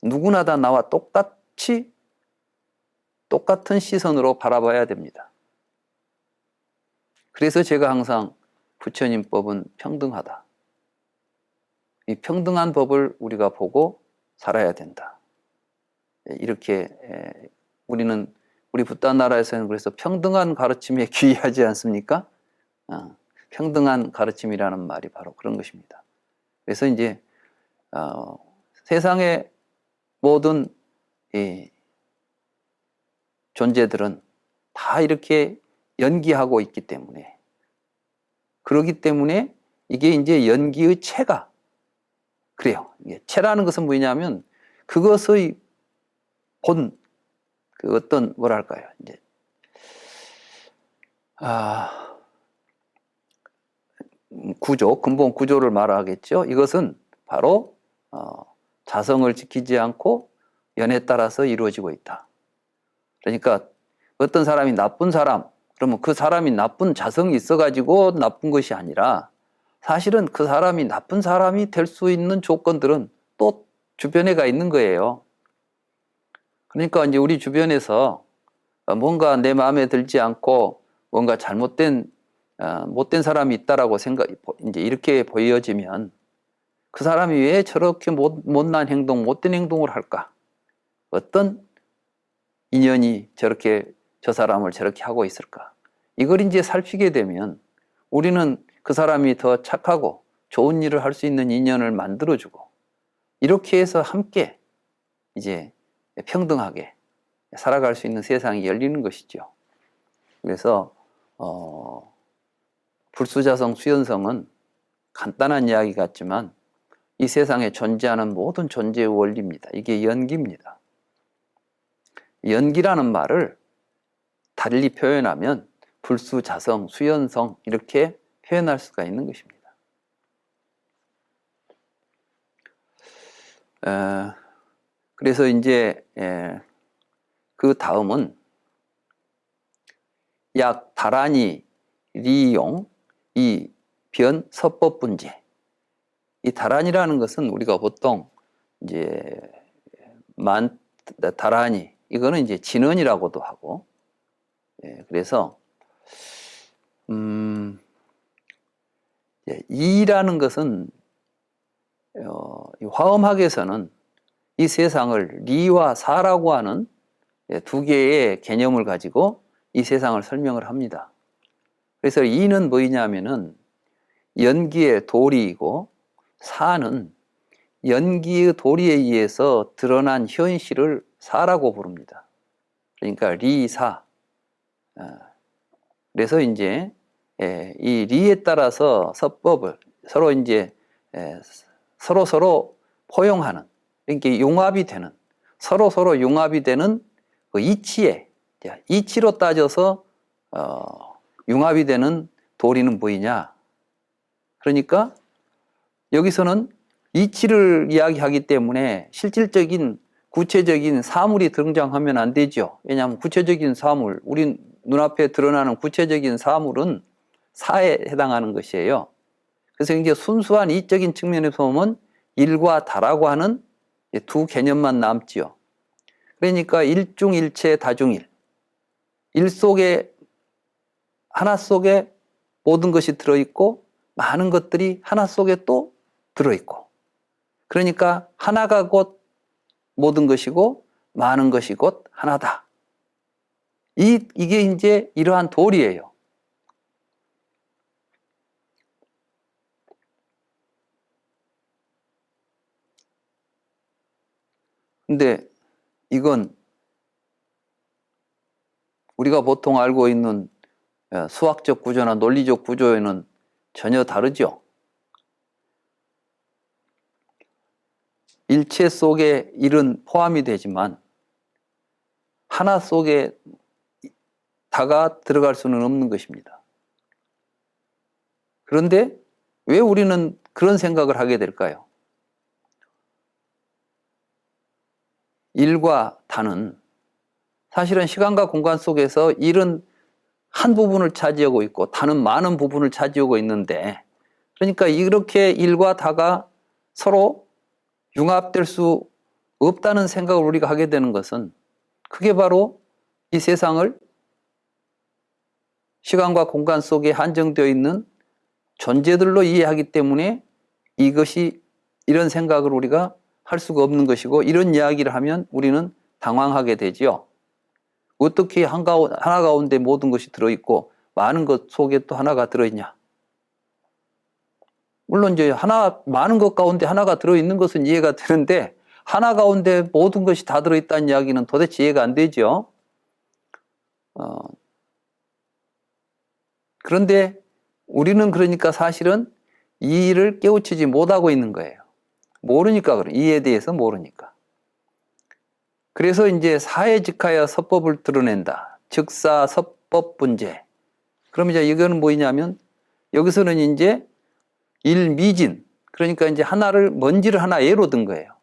누구나 다 나와 똑같은 시선으로 바라봐야 됩니다. 그래서 제가 항상 부처님 법은 평등하다. 이 평등한 법을 우리가 보고 살아야 된다. 이렇게 우리 붓다 나라에서는 그래서 평등한 가르침에 귀의하지 않습니까? 평등한 가르침이라는 말이 바로 그런 것입니다. 그래서 이제 세상의 모든 존재들은 다 이렇게 연기하고 있기 때문에 그렇기 때문에 이게 이제 연기의 체가 그래요. 체라는 것은 뭐냐면 그것의 그 어떤 뭐랄까요 이제 구조, 근본 구조를 말하겠죠. 이것은 바로 자성을 지키지 않고 연에 따라서 이루어지고 있다. 그러니까 어떤 사람이 나쁜 사람, 그러면 그 사람이 나쁜 자성이 있어가지고 나쁜 것이 아니라 사실은 그 사람이 나쁜 사람이 될 수 있는 조건들은 또 주변에가 있는 거예요. 그러니까 이제 우리 주변에서 뭔가 내 마음에 들지 않고 뭔가 못된 사람이 있다라고 이제 이렇게 보여지면 그 사람이 왜 저렇게 못난 행동, 못된 행동을 할까? 어떤 인연이 저 사람을 저렇게 하고 있을까? 이걸 이제 살피게 되면 우리는 그 사람이 더 착하고 좋은 일을 할 수 있는 인연을 만들어주고 이렇게 해서 함께 이제 평등하게 살아갈 수 있는 세상이 열리는 것이죠. 그래서 불수자성 수연성은 간단한 이야기 같지만 이 세상에 존재하는 모든 존재의 원리입니다. 이게 연기입니다. 연기라는 말을 달리 표현하면 불수자성, 수연성 이렇게 표현할 수가 있는 것입니다. 그래서 이제 그 다음은 약 다라니 리용 이 변 서법분제. 이 다란이라는 것은 우리가 보통 이제 다란이 이거는 이제 진언이라고도 하고 그래서 이라는 것은 이 화엄학에서는 이 세상을 리와 사라고 하는 두 개의 개념을 가지고 이 세상을 설명을 합니다. 그래서 이는 뭐냐면은 연기의 도리이고, 사는 연기의 도리에 의해서 드러난 현실을 사라고 부릅니다. 그러니까 리사. 그래서 이제 이 리에 따라서 서법을 서로 이제 서로 포용하는, 그러니까 융합이 되는, 서로 융합이 되는 그 이치로 따져서 융합이 되는 도리는 뭐이냐? 그러니까 여기서는 이치를 이야기하기 때문에 실질적인 구체적인 사물이 등장하면 안 되죠. 왜냐하면 구체적인 사물, 우리 눈앞에 드러나는 구체적인 사물은 사에 해당하는 것이에요. 그래서 이제 순수한 이적인 측면에서 보면 일과 다라고 하는 두 개념만 남지요. 그러니까 일중일체 다중일. 하나 속에 모든 것이 들어있고 많은 것들이 하나 속에 또 들어있고. 그러니까 하나가 곧 모든 것이고 많은 것이 곧 하나다. 이게 이제 이러한 도리예요. 근데 이건 우리가 보통 알고 있는 수학적 구조나 논리적 구조에는 전혀 다르죠. 일체 속에 일은 포함이 되지만 하나 속에 다가 들어갈 수는 없는 것입니다. 그런데 왜 우리는 그런 생각을 하게 될까요? 일과 다는 사실은 시간과 공간 속에서 일은 한 부분을 차지하고 있고 다는 많은 부분을 차지하고 있는데, 그러니까 이렇게 일과 다가 서로 융합될 수 없다는 생각을 우리가 하게 되는 것은 그게 바로 이 세상을 시간과 공간 속에 한정되어 있는 존재들로 이해하기 때문에 이것이 이런 생각을 우리가 할 수가 없는 것이고, 이런 이야기를 하면 우리는 당황하게 되지요. 어떻게 하나 가운데 모든 것이 들어있고 많은 것 속에 또 하나가 들어있냐? 물론 이제 많은 것 가운데 하나가 들어있는 것은 이해가 되는데 하나 가운데 모든 것이 다 들어있다는 이야기는 도대체 이해가 안 되죠. 그런데 우리는 그러니까 사실은 이 일을 깨우치지 못하고 있는 거예요. 모르니까 그래. 이에 대해서 모르니까. 그래서 이제 사에 직하여 서법을 드러낸다. 즉사 서법 분제. 그럼 이제 이거는 뭐냐면 여기서는 이제 일미진. 그러니까 이제 먼지를 하나 예로 든 거예요.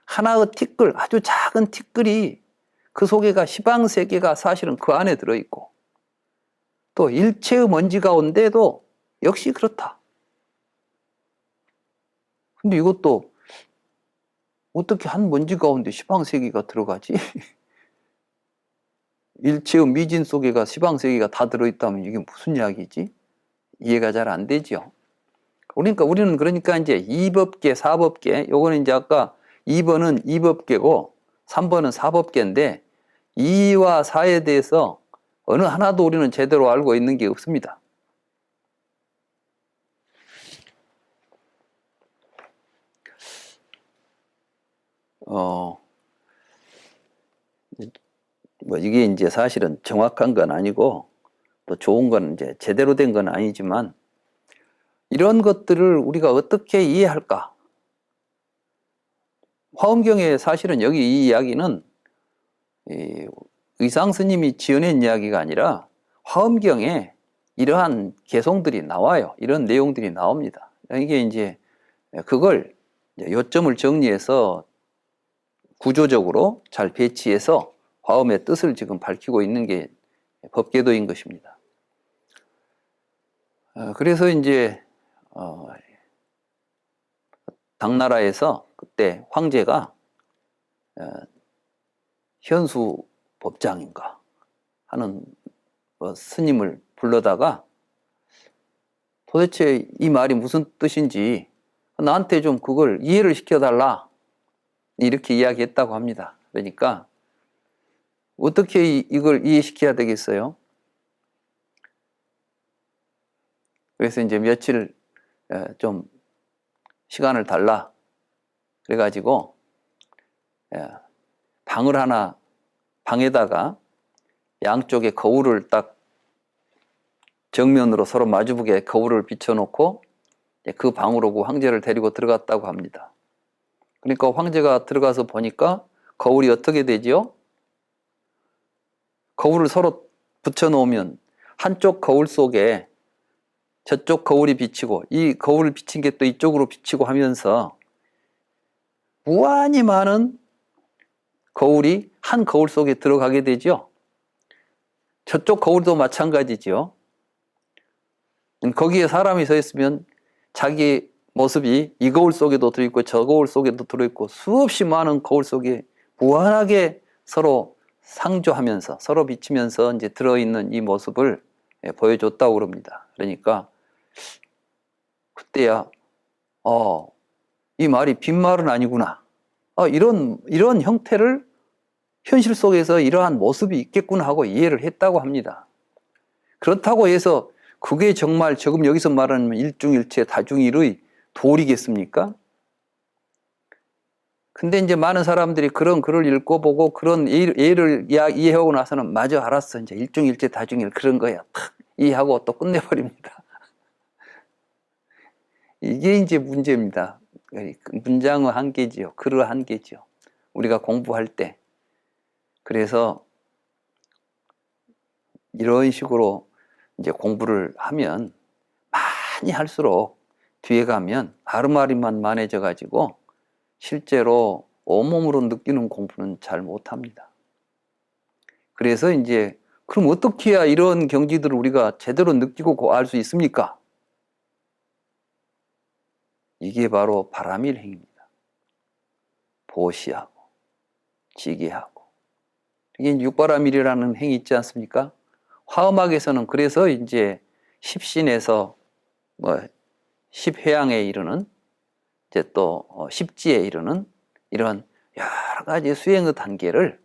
하나의 티끌, 아주 작은 티끌이 그 속에가 시방세계가 사실은 그 안에 들어있고 또 일체의 먼지 가운데도 역시 그렇다. 근데 이것도 어떻게 한 먼지 가운데 시방세계가 들어가지? 일체의 미진 속에가 시방세계가 다 들어있다면 이게 무슨 이야기지? 이해가 잘 안 되죠. 그러니까 우리는 이제 이법계, 사법계, 요거는 이제 아까 2번은 이법계고 3번은 사법계인데 이와 사에 대해서 어느 하나도 우리는 제대로 알고 있는 게 없습니다. 이게 이제 사실은 정확한 건 아니고 또 좋은 건 이제 제대로 된 건 아니지만 이런 것들을 우리가 어떻게 이해할까? 화엄경에 사실은 여기 이 이야기는 의상 스님이 지어낸 이야기가 아니라 화엄경에 이러한 개송들이 나와요. 이런 내용들이 나옵니다. 이게 이제 그걸 요점을 정리해서 구조적으로 잘 배치해서 화엄의 뜻을 지금 밝히고 있는 게 법계도인 것입니다. 그래서 이제 당나라에서 그때 황제가 현수 법장인가 하는 스님을 불러다가 도대체 이 말이 무슨 뜻인지 나한테 좀 그걸 이해를 시켜달라. 이렇게 이야기했다고 합니다. 그러니까 어떻게 이걸 이해시켜야 되겠어요? 그래서 이제 며칠 좀 시간을 달라. 그래가지고 방에다가 양쪽에 거울을 딱 정면으로 서로 마주보게 거울을 비춰놓고 그 방으로 그 황제를 데리고 들어갔다고 합니다. 그러니까 황제가 들어가서 보니까 거울이 어떻게 되지요? 거울을 서로 붙여놓으면 한쪽 거울 속에 저쪽 거울이 비치고 이 거울을 비친 게 또 이쪽으로 비치고 하면서 무한히 많은 거울이 한 거울 속에 들어가게 되죠. 저쪽 거울도 마찬가지죠. 거기에 사람이 서 있으면 자기 모습이 이 거울 속에도 들어있고 저 거울 속에도 들어있고 수없이 많은 거울 속에 무한하게 서로 상조하면서 서로 비치면서 이제 들어있는 이 모습을 보여줬다고 그럽니다. 그러니까 그때야 이 말이 빈말은 아니구나. 이런 형태를 현실 속에서 이러한 모습이 있겠구나 하고 이해를 했다고 합니다. 그렇다고 해서 그게 정말 지금 여기서 말하는 일중일체 다중일의 도리겠습니까? 근데 이제 많은 사람들이 그런 글을 읽고 보고 그런 예를 이해하고 나서는 맞아, 알았어. 이제 일중일체 다중일 그런 거야. 탁 이해하고 또 끝내버립니다. 이게 이제 문제입니다. 문장의 한계지요. 글의 한계지요. 우리가 공부할 때. 그래서 이런 식으로 이제 공부를 하면 많이 할수록 뒤에 가면 하루마리만 만해져 가지고 실제로 온몸으로 느끼는 공부는 잘 못합니다. 그래서 이제 그럼 어떻게 해야 이런 경지들을 우리가 제대로 느끼고 알 수 있습니까? 이게 바로 바라밀행입니다. 보시하고 지게하고 이게 육바라밀이라는 행이 있지 않습니까? 화엄학에서는 그래서 이제 십신에서 십회양에 이르는 이제 또 십지에 이르는 이런 여러 가지 수행의 단계를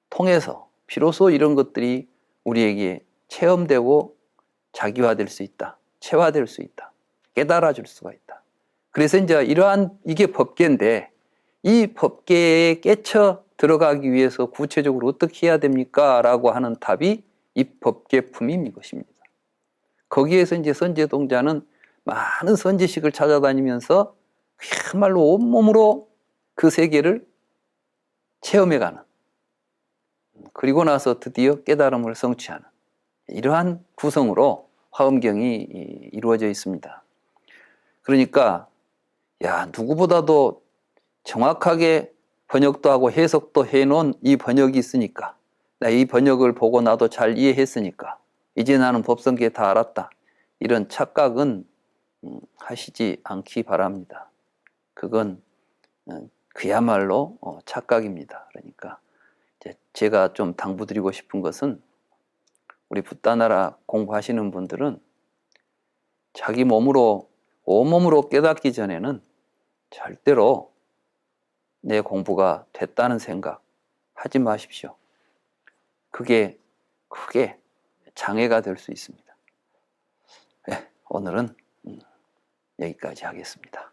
통해서 비로소 이런 것들이 우리에게 체험되고 자기화될 수 있다. 체화될 수 있다. 깨달아질 수가 있다. 그래서 이제 이게 법계인데 이 법계에 깨쳐 들어가기 위해서 구체적으로 어떻게 해야 됩니까? 라고 하는 답이 이 법계품인 것입니다. 거기에서 이제 선제동자는 많은 선지식을 찾아다니면서 그야말로 온몸으로 그 세계를 체험해가는, 그리고 나서 드디어 깨달음을 성취하는 이러한 구성으로 화엄경이 이루어져 있습니다. 그러니까 누구보다도 정확하게 번역도 하고 해석도 해놓은 이 번역이 있으니까, 이 번역을 보고 나도 잘 이해했으니까 이제 나는 법성계 다 알았다, 이런 착각은 하시지 않기 바랍니다. 그건 그야말로 착각입니다. 그러니까 제가 좀 당부드리고 싶은 것은 우리 붓다나라 공부하시는 분들은 자기 몸으로 온몸으로 깨닫기 전에는 절대로 내 공부가 됐다는 생각 하지 마십시오. 그게 크게 장애가 될 수 있습니다. 네, 오늘은 여기까지 하겠습니다.